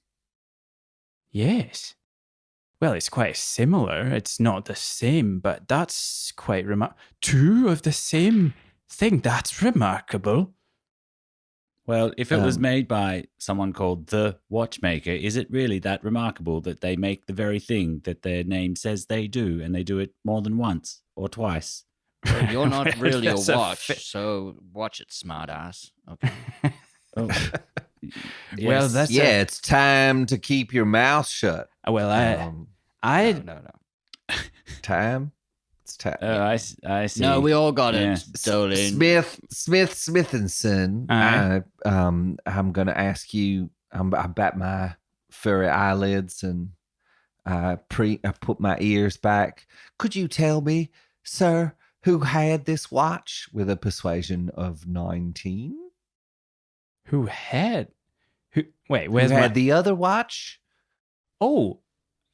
Yes. Well, it's quite similar. It's not the same, but that's quite remarkable. 2 of the same thing. That's remarkable. Well, if it was made by someone called the Watchmaker, is it really that remarkable that they make the very thing that their name says they do, and they do it more than once or twice? Well, you're not really a That's a watch, fi- so watch it, smartass. Okay. Oh. Well, Yes. that's Yeah, it's time to keep your mouth shut. well, I No. Time. It's time. I see. No, we all got Yeah. it, Doelene. Smith and Son. Aye. I'm gonna ask you. I bat my furry eyelids and I put my ears back. Could you tell me, sir, who had this watch with a persuasion of 19? who wait, Who where's had my the other watch? Oh,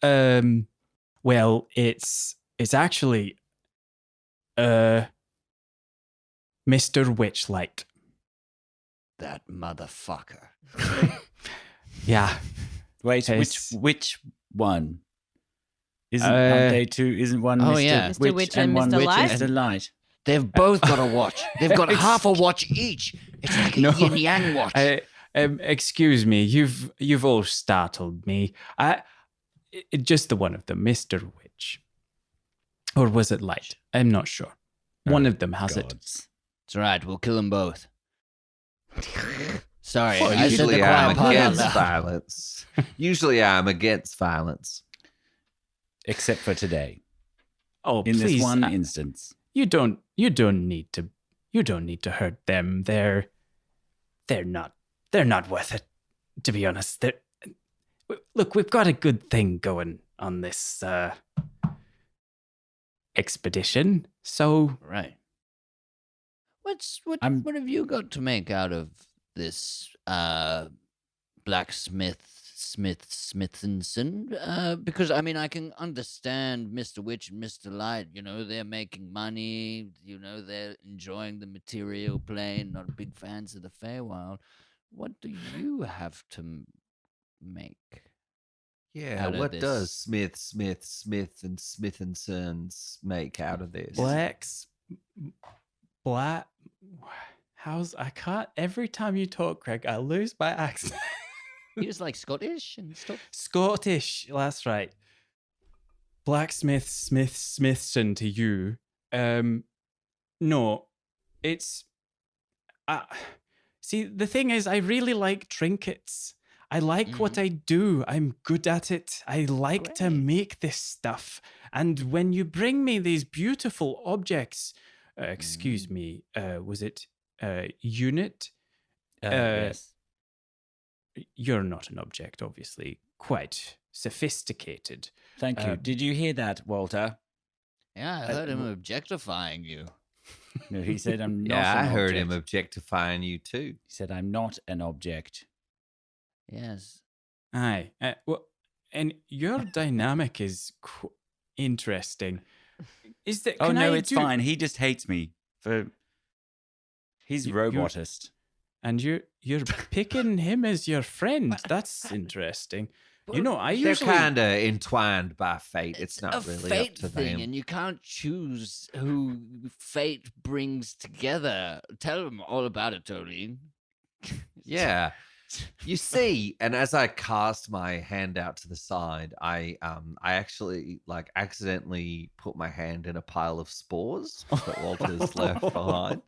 well, it's actually, Mr. Witchlight. That motherfucker. Yeah. Wait, It's- which one? Isn't Uh, aren't they two? Isn't one Oh, Mr. yeah. Mr. Witch and one Mr. Witch Light? and Mr. Light? They've both got a watch. They've got half a watch each. It's like a No. yin yang watch. Excuse me, you've all startled me. Just the one of them, Mr. Witch, or was it Light? I'm not sure. One of them has it. Gods. It's all right. We'll kill them both. Sorry, Well, I said the usually I'm quiet part out against loud. violence. Usually I'm against violence. Except for today. Oh, In please, this one instance. you don't need to hurt them. They're not worth it. To be honest, look, we've got a good thing going on this expedition. So Right. What I'm- what have you got to make out of this Smithenson? Because I mean I can understand Mr. Witch and Mr. Light, they're making money, they're enjoying the material plane, not big fans of the Feywild. What do you have to make? Yeah, Out of what this. does Smith and Sons make out of this? black. I can't. Every time you talk, Craig, I lose my accent. He was like Scottish and stuff. Scottish. That's right. Blacksmith Smithson to you. No, it's. See, the thing is, I really like trinkets. I like what I do. I'm good at it. I like to Great. make this stuff. And when you bring me these beautiful objects, excuse me, was it unit? Yes. You're not an object, obviously. Quite sophisticated. Thank you. Did you hear that, Walter? Yeah, I heard him objectifying you. No, he said I'm not Yeah, I an heard object. him objectifying you too. He said I'm not an object. Yes. Aye. Well, and your dynamic is interesting. Is that? Oh can no, I it's do- fine. He just hates me for. He's You- you're- robotist. And you're picking him as your friend. That's interesting. I They're usually kind of entwined by fate. It's a not really fate up to thing, them. and you can't choose who fate brings together. Tell them all about it, Doelene. Yeah. You see, and as I cast my hand out to the side, I actually accidentally put my hand in a pile of spores that Walter's left behind.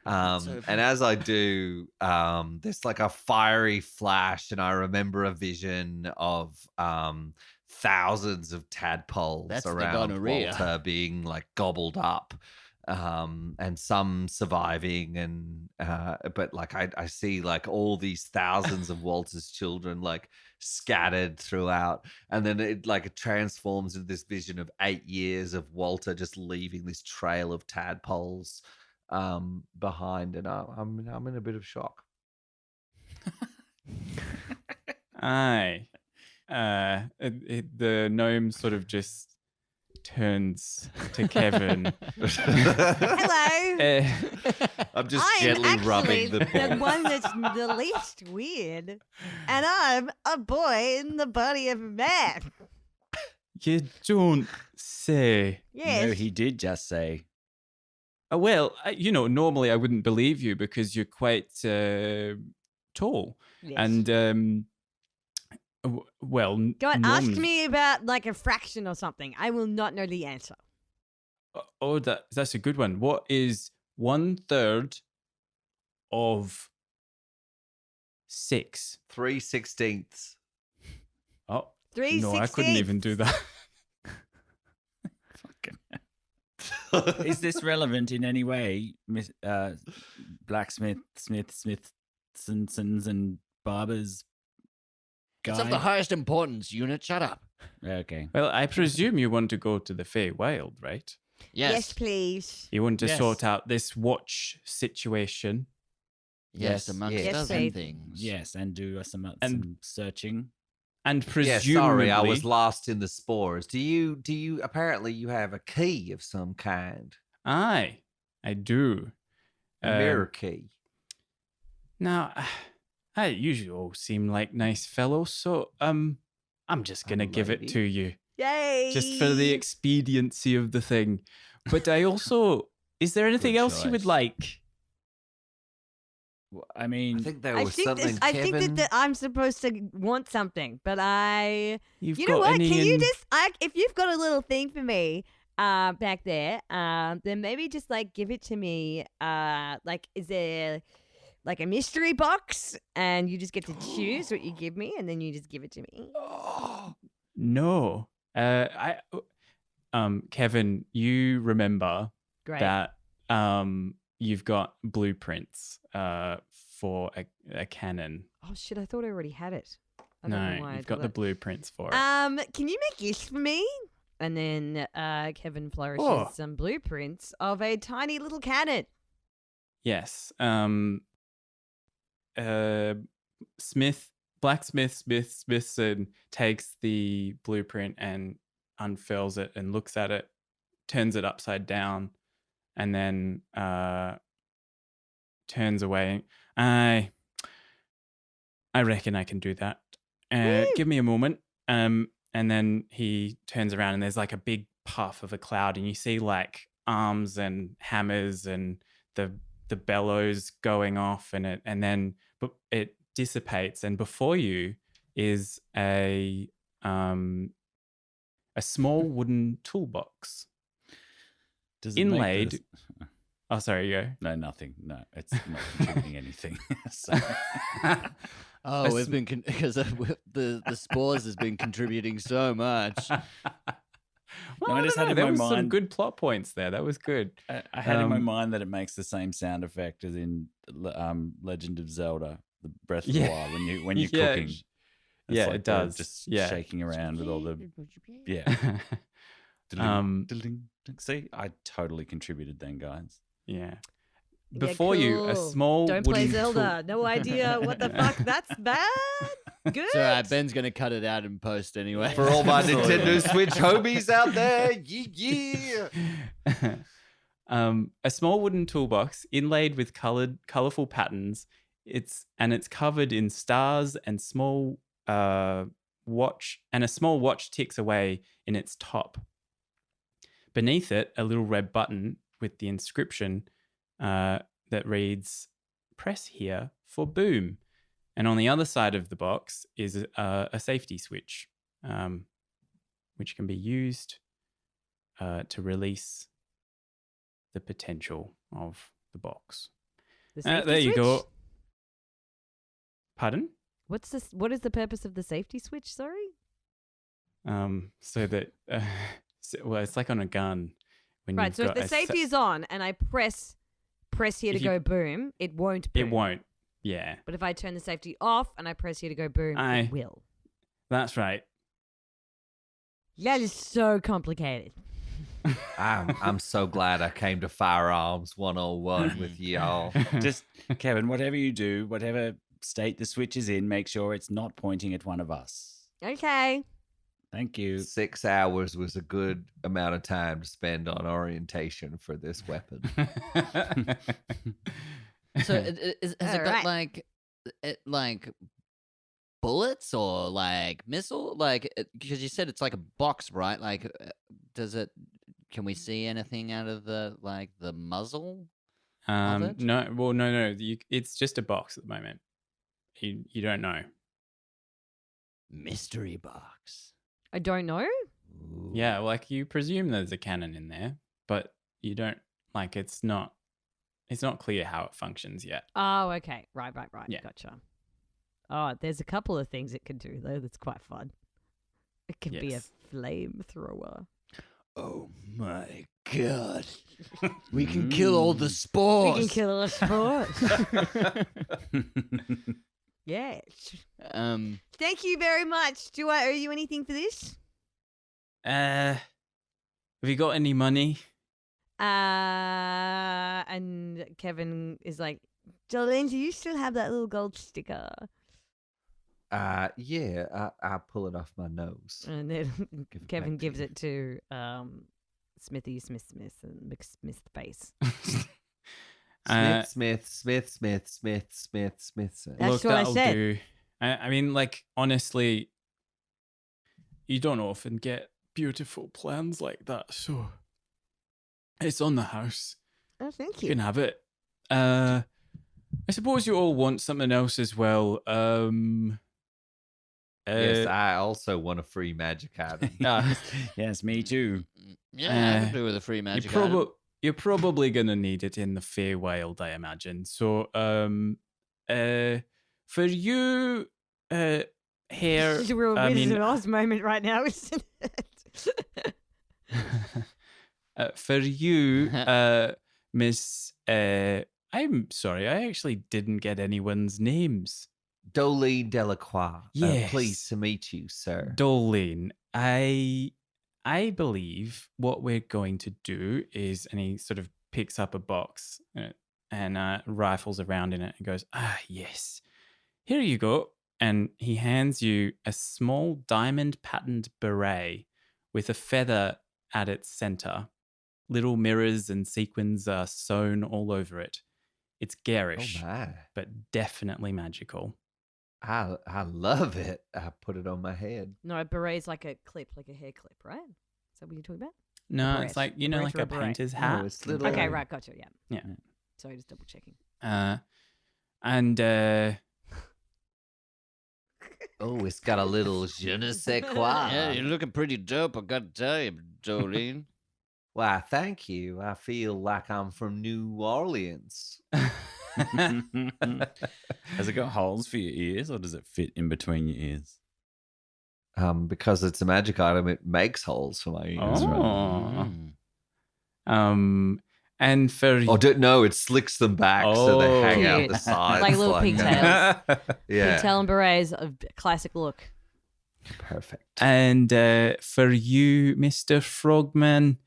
And as I do, there's like a fiery flash, and I remember a vision of thousands of tadpoles That's the around gonorrhea. Walter being like gobbled up. And some surviving, and but like I see like all these thousands of Walter's children like scattered throughout, and then it transforms into this vision of 8 years of Walter just leaving this trail of tadpoles behind, and I'm in a bit of shock. Aye. The gnome sort of just turns to Kevin. Hello. I'm just I'm gently actually rubbing the the ball. one that's the least weird, and I'm a boy in the body of a man. You don't say. Yes. No, he did just say. Well, normally I wouldn't believe you because you're quite tall. Yes. And, well, Go on, ask normally- me about like a fraction or something. I will not know the answer. Oh, that's a good one. What is 1/3 of 6? 3/16. Oh, 3/16. no, I couldn't even do that. Fucking. Is this relevant in any way, blacksmith, Smithsons, and barbers? It's of the highest importance, unit. Shut up. Okay. Well, I presume you want to go to the Feywild, right? Yes, please. You want to Yes. sort out this watch situation. Yes, Yes. amongst Yes, other please. things. Yes, and do some And- searching. And Yeah, presumably... sorry, I was lost in the spores. Do you apparently you have a key of some kind? Aye, I do. A mirror key. Now, I usually all seem like nice fellows, so I'm just gonna give it lady. to you. Yay! Just for the expediency of the thing. But I also... Is there anything Good else you would choice. like? I mean, I think there I was think something. I think Kevin... that I'm supposed to want something, but You've you got know what? any Can you in- just if you've got a little thing for me back there, then maybe just like give it to me. Like is there like a mystery box and you just get to choose what you give me and then you just give it to me? No. Kevin, you remember Great. that you've got blueprints for a cannon. Oh shit, I thought I already had it. I don't know No, why I you've did got the that. blueprints for it. Can you make this for me? And then Kevin flourishes Oh. some blueprints of a tiny little cannon. Yes. Smithson takes the blueprint and unfurls it and looks at it, turns it upside down, and then turns away. I reckon I can do that. Woo! Give me a moment. And then he turns around and there's like a big puff of a cloud, and you see like arms and hammers and the bellows going off, and then it dissipates, and before you is a small wooden toolbox does it make inlaid. this- Oh, sorry, you go. No, nothing. No, it's not contributing anything. So- Oh, we've been because the spores has been contributing so much. Well, I just don't had know, in there my was some mind- good plot points there. That was good. I had in my Um, mind that it makes the same sound effect as in Legend of Zelda, the Breath of the Yeah. Wild, when you're Yeah. cooking. It's Yeah, like it they're does. Just Yeah. shaking around with all the yeah. Um, Diddling. See, I totally contributed then, guys. Yeah. Yeah, Before you, a cool. small Don't play wooden Zelda. No idea what the fuck. That's bad. Good. It's all right. Ben's gonna cut it out in post anyway. For all my That's all Nintendo right. Switch homies out there, yeah. A small wooden toolbox inlaid with colorful patterns. It's covered in stars and small watch, and a small watch ticks away in its top. Beneath it, a little red button with the inscription that reads "Press here for boom." And on the other side of the box is a safety switch, which can be used to release the potential of the box. The safety There you switch? go. Pardon? What's this? What is the purpose of the safety switch? Sorry. So that well, it's like on a gun. When Right. you've So if got the a safety is on and I press here to If you- go boom, it won't. Boom. it won't. Yeah, But if I turn the safety off and I press here to go boom, Aye. it will. that's right. That is so complicated. I'm so glad I came to Firearms 101 with y'all. Just Kevin, whatever you do, whatever state the switch is in, make sure it's not pointing at one of us. Okay. Thank you. 6 hours was a good amount of time to spend on orientation for this weapon. So has it got Alright. like bullets or like missile? Like because you said it's like a box, right? Like does it? Can we see anything out of the muzzle? it? No. Well, no. It's just a box at the moment. You don't know. Mystery box. I don't know. Ooh. Yeah, like you presume there's a cannon in there. but you don't like it's not clear how it functions yet. Oh, okay. Right. Yeah. Gotcha. Oh, there's a couple of things it can do, though, that's quite fun. It can be a Yes. flamethrower. Oh my god. We can kill all the spores. We can kill a sport. Yes. Thank you very much. Do I owe you anything for this? Have you got any money? And Kevin is like, Doelene, do you still have that little gold sticker? Yeah, I pull it off my nose. And then Give it Kevin back to gives you. it to Smithy Smith and McSmith face. Smith. That's Look, what I that'll said. do. I mean, like, honestly, you don't often get beautiful plans like that, so it's on the house. Oh, thank You you. can have it. I suppose you all want something else as well. Yes, I also want a free magic item. Yes, me too. Yeah, I could do with a free magic you're, item. you're probably gonna need it in the Feywild, I imagine. So, for you, here, It's a real I Wizard mean, of Oz moment right now, isn't it? for you, Miss, I'm sorry, I actually didn't get anyone's names. Doelene Delacroix. Yes. Pleased to meet you, sir. Doelene, I believe what we're going to do is, and he sort of picks up a box and rifles around in it and goes, yes, here you go. And he hands you a small diamond patterned beret with a feather at its center. Little mirrors and sequins are sewn all over it. It's garish, Oh my. but definitely magical. I love it. I put it on my head. No, a beret's like a clip, like a hair clip, right? Is that what you're talking about? No, beret. it's like, A like beret or a a beret? painter's No, hat. it's little- Okay, right, gotcha, yeah. Yeah. Sorry, just double checking. And Oh, it's got a little je ne sais quoi. Yeah, you're looking pretty dope, I gotta tell you, Doelene. Why, thank you. I feel like I'm from New Orleans. Has it got holes for your ears, or does it fit in between your ears? Because it's a magic item, it makes holes for my ears. Right? Mm. And for No, it slicks them back so they hang out the Cute. sides. Like little pigtails. Yeah, Pigtail and berets, a classic look. perfect. and for you, Mr. Frogman,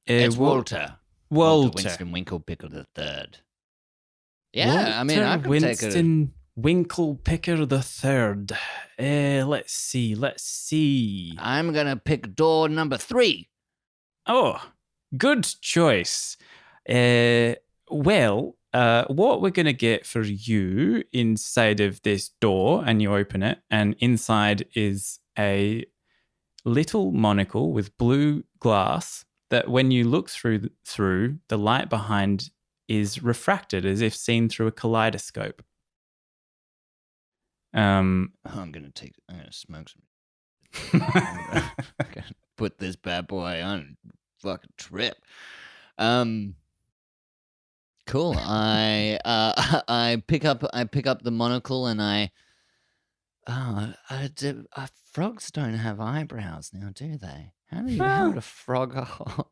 It's Wa- Walter. Walter. Winston Winklepicker the third. Yeah, I mean, I Walter could take a... Winston Winklepicker the third. Let's see. I'm gonna pick door number 3. Oh, good choice. Well, what we're going to get for you inside of this door, and you open it, and inside is a little monocle with blue glass that when you look through, the light behind is refracted as if seen through a kaleidoscope. I'm gonna smoke some. I'm gonna put this bad boy on a fucking trip. Cool. I pick up the monocle and frogs don't have eyebrows now, do they? How would a frog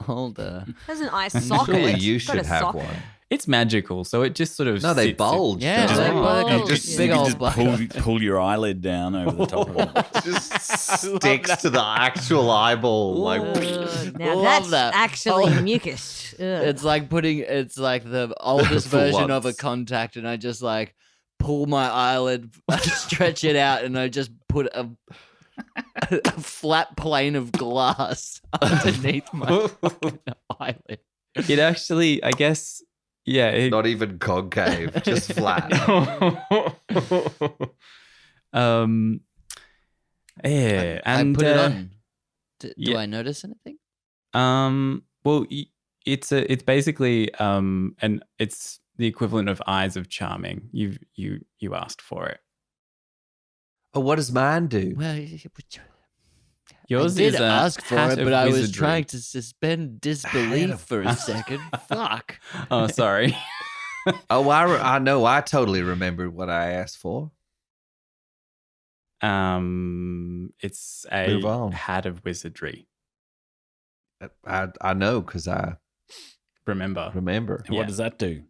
hold a... Has an eye socket. Surely you It's got should a have socket. one. It's magical, so it just sort of No, they sits- bulge. Yeah, don't they they? bulge. Oh, You just, yeah. Big you old just bug. pull your eyelid down over the top of it. Just sticks to the actual eyeball. Like, Now Love that's that. actually Oh. mucus. Ugh. It's like the oldest For version of a once. contact, and I just like pull my eyelid, stretch it out, and I just put a flat plane of glass underneath my fucking eyelid. It actually, I guess, yeah. not even concave, just flat. Yeah, and I put it on. Do yeah. I notice anything? well, it's basically and it's the equivalent of Eyes of Charming. You asked for it. Oh, what does mine do? Well, Yours I did is a ask for hat it, of but I was wizardry. trying to suspend disbelief for a second. Fuck. Oh, sorry. Oh, I know. I totally remembered what I asked for. It's Move a on. hat of wizardry. I know because I Remember. remember. What does that do?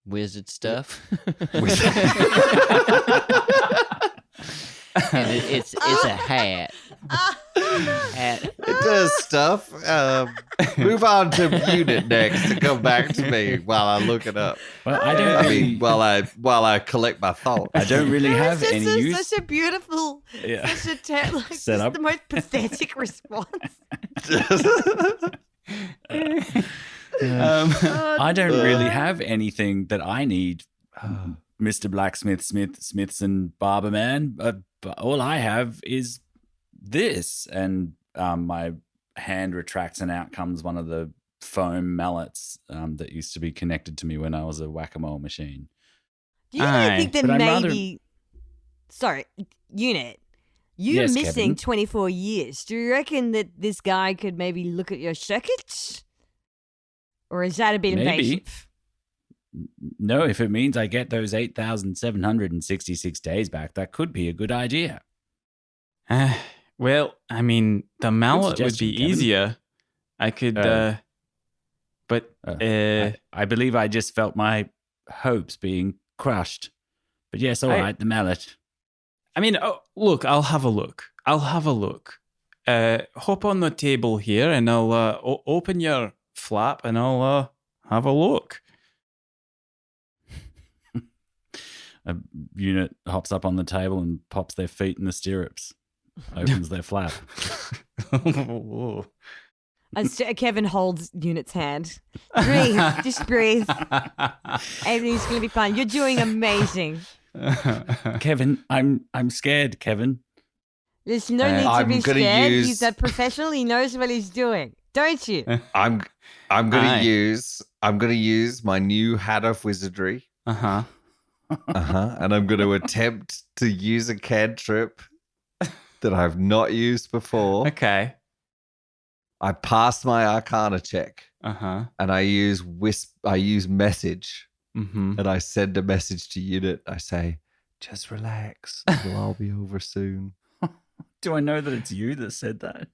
Wizard stuff. Ah. it's a hat. Hat. It does stuff. Move on to unit next and come back to me while I look it up. Well, I don't I really, mean, while I collect my thoughts. I don't really have It's any just use. such a beautiful, Yeah. such a like, Set just up. the most pathetic response. Oh, I don't really have anything that I need, Mr. Blacksmith, Smiths and Barberman. But all I have is this. And my hand retracts and out comes one of the foam mallets that used to be connected to me when I was a whack-a-mole machine. Do you Aye. think that But I'd rather- maybe... Sorry, Unit. You're Yes, missing Kevin? 24 years. Do you reckon that this guy could maybe look at your circuits? Or is that a bit Maybe. invasive? No, if it means I get those 8,766 days back, that could be a good idea. Well, I mean, the mallet would suggestion, be Kevin. easier. I could, but I believe I just felt my hopes being crushed. But yes, all right, the mallet. I mean, look, I'll have a look. Hop on the table here, and I'll open your flap, and I'll have a look. A unit hops up on the table and pops their feet in the stirrups, opens their flap. As Kevin holds Unit's hand. Breathe. Just breathe. Everything's going to be fine. You're doing amazing. Kevin, I'm scared, Kevin. There's no need to I'm be gonna scared. use- He's a professional. He knows what he's doing. Don't you? I'm gonna Aye. use my new hat of wizardry. Uh-huh. And I'm gonna attempt to use a cantrip that I've not used before. Okay. I passed my Arcana check Uh-huh. and I use message Mm-hmm. and I send a message to Unit. I say, just relax. It'll all be over soon. Do I know that it's you that said that?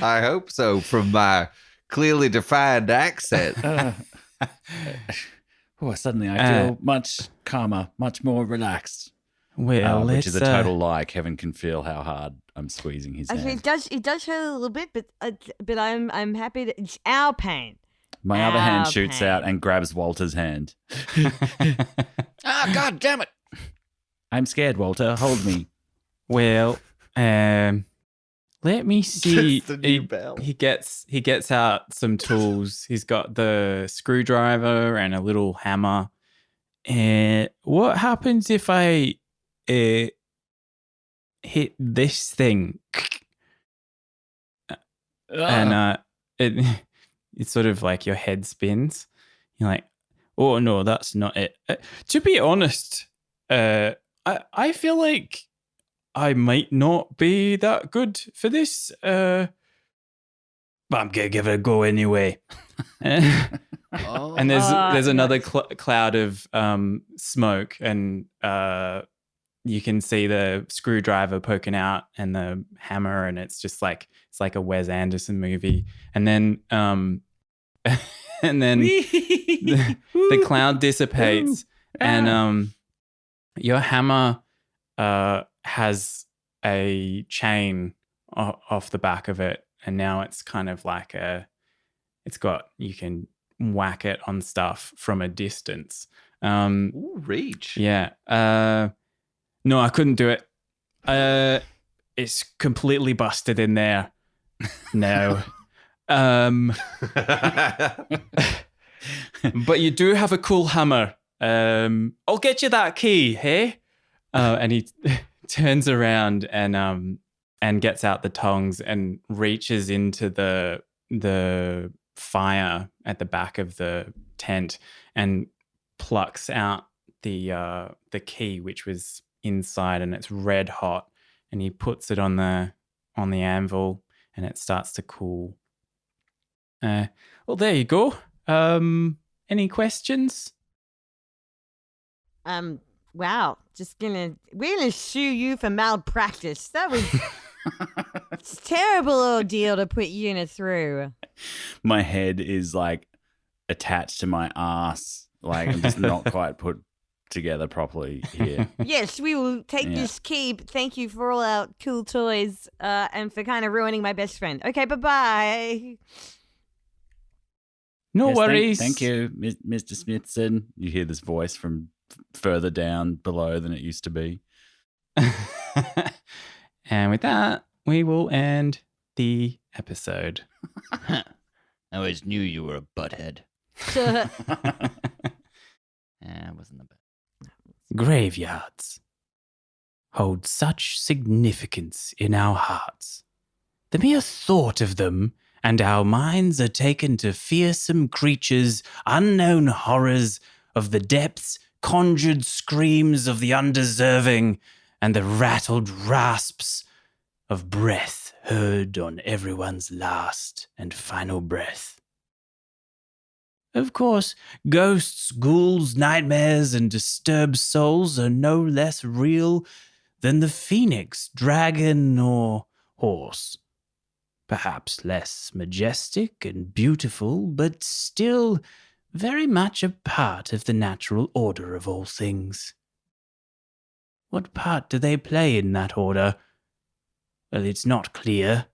I hope so from my clearly defined accent. Suddenly I feel much calmer, much more relaxed. Well, Which is a let's, total lie. Kevin can feel how hard I'm squeezing his Actually, hand. it does hurt a little bit, but I'm happy that it's our pain. My other hand Ow, shoots pain. out and grabs Walter's hand. God damn it. I'm scared, Walter. Hold me. Well, let me see. Just a new bell. He gets out some tools. He's got the screwdriver and a little hammer. What happens if I hit this thing? And it's sort of like your head spins. You're like, oh no, that's not it. To be honest, I feel like I might not be that good for this, but I'm gonna give it a go anyway. Oh. And there's another nice. cloud of smoke, and you can see the screwdriver poking out and the hammer, and it's just like it's like a Wes Anderson movie. And then the cloud dissipates, and your hammer has a chain off the back of it, and now it's kind of like you can whack it on stuff from a distance. Ooh, reach. Yeah. No, I couldn't do it. It's completely busted in there. No. But you do have a cool hammer. I'll get you that key, hey? And he turns around and gets out the tongs and reaches into the fire at the back of the tent and plucks out the key, which was inside and it's red hot, and he puts it on the anvil and it starts to cool. Well, there you go. Any questions? Wow. We're gonna sue you for malpractice. That was it's a terrible ordeal to put Una through. My head is like attached to my ass. Like I'm just not quite put together properly here. Yes, we will take this keep. Thank you for all our cool toys and for kind of ruining my best friend. Okay, bye-bye. No Yes, worries. Thank you, Mr. Smithson. You hear this voice from further down below than it used to be. And with that, we will end the episode. I always knew you were a butthead. It wasn't the best. Graveyards hold such significance in our hearts. The mere thought of them, and our minds are taken to fearsome creatures, unknown horrors of the depths, conjured screams of the undeserving, and the rattled rasps of breath heard on everyone's last and final breath. Of course, ghosts, ghouls, nightmares, and disturbed souls are no less real than the phoenix, dragon, or horse. Perhaps less majestic and beautiful, but still very much a part of the natural order of all things. What part do they play in that order? Well, it's not clear.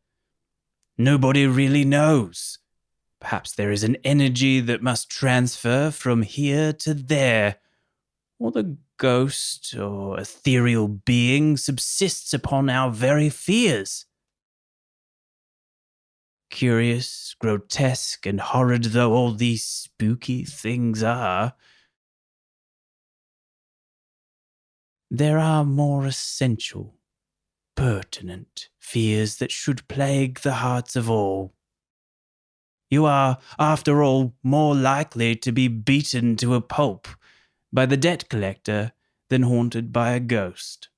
Nobody really knows. Perhaps there is an energy that must transfer from here to there, or the ghost or ethereal being subsists upon our very fears. Curious, grotesque, and horrid though all these spooky things are, there are more essential, pertinent fears that should plague the hearts of all. You are, after all, more likely to be beaten to a pulp by the debt collector than haunted by a ghost.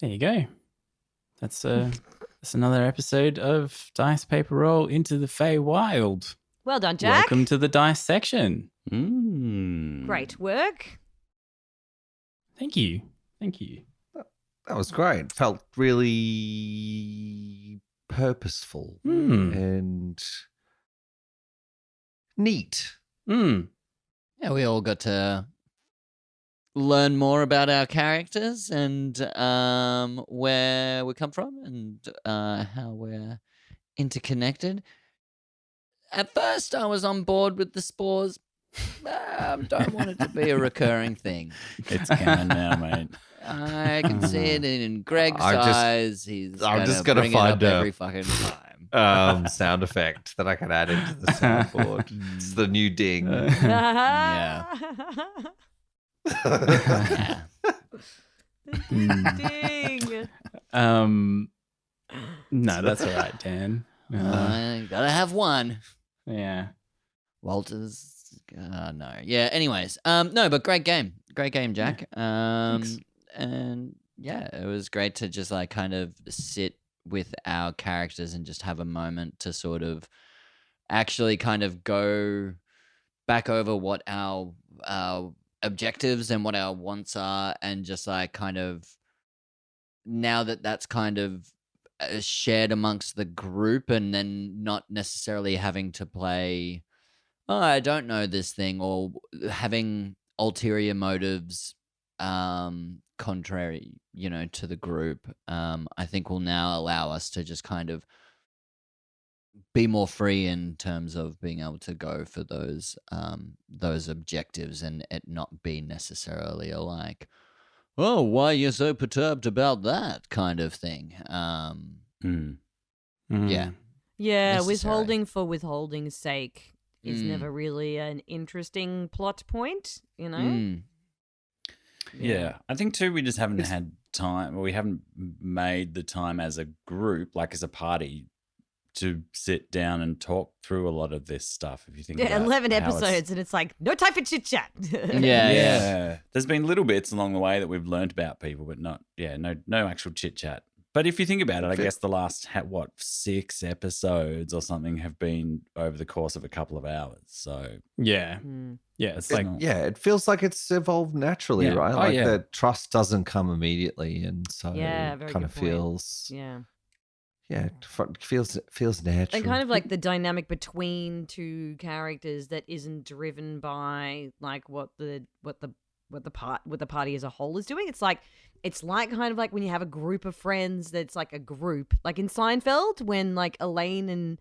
There you go. That's another episode of Dice Paper Roll into the Feywild. Well done, Jack. Welcome to the dice section. Great work. Thank you. Thank you. That was great. Felt really purposeful and neat. Yeah, we all got to learn more about our characters and where we come from and how we're interconnected. At first, I was on board with the spores. Don't want it to be a recurring thing. It's canon now, mate. I can see it in Greg's eyes. I'm just gonna bring find it up every fucking time. Sound effect that I can add into the soundboard. It's the new ding. Yeah. Yeah. Ding. No, that's all right, Dan. Gotta have one. Yeah. Walter's no. Yeah, anyways. No, but great game. Great game, Jack. Thanks. And yeah, it was great to just like kind of sit with our characters and just have a moment to sort of actually kind of go back over what our objectives and what our wants are, and just like kind of now that that's kind of shared amongst the group, and then not necessarily having to play, oh, I don't know this thing, or having ulterior motives contrary, to the group, I think will now allow us to just kind of be more free in terms of being able to go for those objectives, and it not be necessarily a like, oh, why are you so perturbed about that kind of thing. Yeah. Yeah, necessary. withholding for withholding's sake is never really an interesting plot point, Yeah. I think too we just haven't had time, or we haven't made the time as a group, like as a party, to sit down and talk through a lot of this stuff. If you think about 11 how it's- episodes, and it's like, no time for chit chat. Yeah. There's been little bits along the way that we've learned about people, but no actual chit chat. But if you think about it, I guess the last 6 episodes or something have been over the course of a couple of hours. So Yeah, it's like it feels like it's evolved naturally, Yeah. right? Oh, Like yeah. the trust doesn't come immediately, and so Yeah, it very kind good of point. feels it feels natural. And kind of like the dynamic between two characters that isn't driven by like what the party as a whole is doing. It's like kind of like when you have a group of friends that's like a group, like in Seinfeld when like Elaine and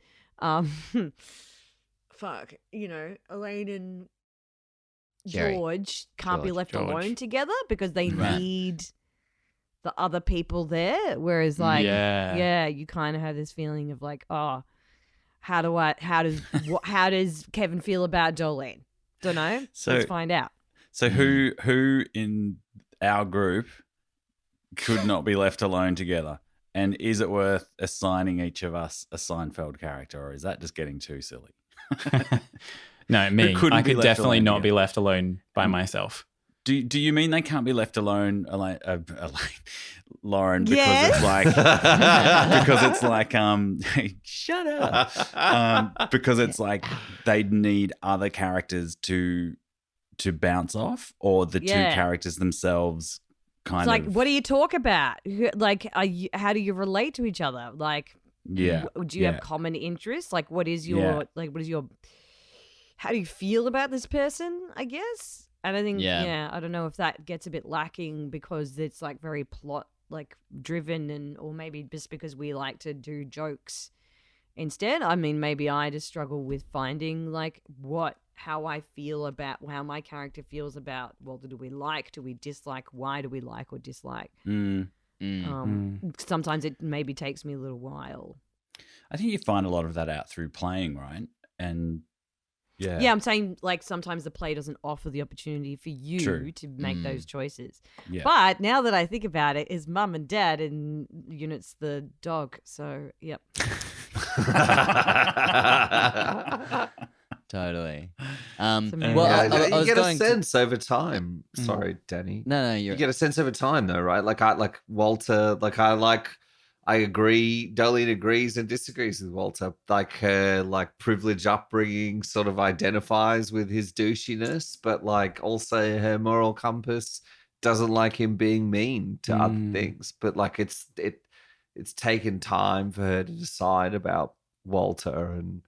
Elaine and Jerry. George can't be left George. alone together because they Right. need the other people there. Whereas like you kind of have this feeling of like, oh, how does Kevin feel about Doelene? Don't know. So- Let's find out. So who in our group could not be left alone together? And is it worth assigning each of us a Seinfeld character, or is that just getting too silly? no, me. couldn't I be could left definitely alone not together. be left alone by myself. Do you mean they can't be left alone, Lauren? Because Yes. it's like shut up. Because it's like they'd need other characters to bounce off, or the two Yeah. characters themselves kind It's like, of. what do you talk about? Like, how do you relate to each other? Like, Yeah. do you yeah. have common interests? Like, what is your Yeah. how do you feel about this person? I guess. And I think, Yeah. I don't know if that gets a bit lacking because it's like very plot like driven, or maybe just because we like to do jokes instead. I mean, maybe I just struggle with finding like how I feel about how my character feels about, well, do we like, do we dislike, why do we like or dislike? Sometimes it maybe takes me a little while. I think you find a lot of that out through playing, right? And Yeah, I'm saying like sometimes the play doesn't offer the opportunity for you True. to make those choices. Yeah. But now that I think about it, is mum and dad and Unit's the dog. So, yep. Totally. Well, I you was get a going sense over time. Sorry, Danny. No, You get a sense over time, though, right? Like Walter. I agree. Doelene agrees and disagrees with Walter. Like her, privileged upbringing sort of identifies with his douchiness, but like also her moral compass doesn't like him being mean to other things. But like it's taken time for her to decide about Walter, and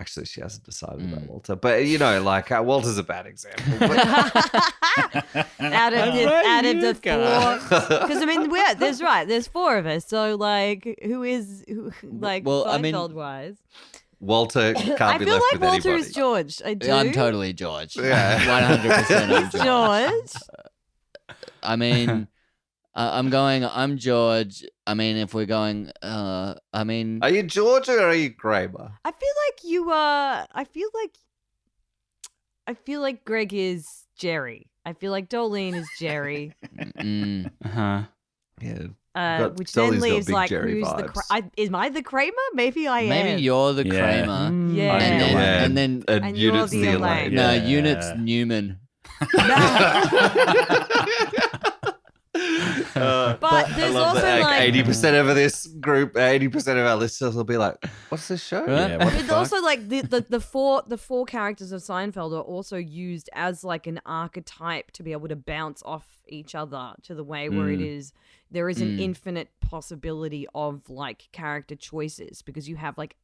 actually she hasn't decided about Walter. But Walter's a bad example. But out of the four, because I mean, there's four of us. So like, who Well, I mean- Seinfeld wise? Walter can't I be feel left like with Walter anybody. is George. I do. I'm totally George. Yeah. 100% I'm George. George. I mean, I'm George. I mean, if we're going, Are you George or are you Kramer? I feel like you are. I feel like Greg is Jerry. I feel like Doelene is Jerry. Uh-huh. Yeah. Which Dolene's then got leaves big like Jerry who's the vibes. am I the Kramer? Maybe I am. maybe you're the Yeah. Kramer. Yeah. And then And you're Unit's the the Elaine. Elaine. no, Yeah. Unit's Newman. But there's also like 80% of this group, 80% of our listeners will be like, "What's this show?" Right. Yeah, what the It's fuck? also like the four characters of Seinfeld are also used as like an archetype to be able to bounce off each other to the way where there is an infinite possibility of like character choices, because you have like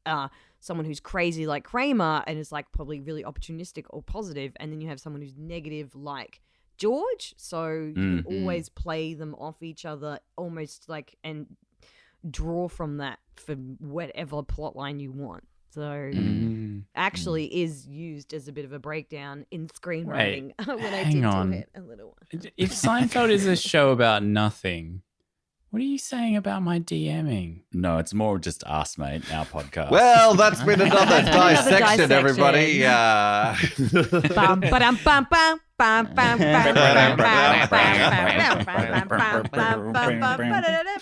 someone who's crazy like Kramer and is like probably really opportunistic or positive, and then you have someone who's negative like George, so you can Mhm. always play them off each other, almost like, and draw from that for whatever plotline you want. So Mm. actually is used as a bit of a breakdown in screenwriting when I hang did on. do it a little one. If Seinfeld is a show about nothing, what are you saying about my DMing? No, it's more just us, mate, our podcast. Well, that's been another Another dissection, everybody. Bum, ba-dum, bum, bum, bum, bum, bum, bum, bum, bum, bum, bum, bum, bum, bum, bum, bum, bum, bum, bum, bum,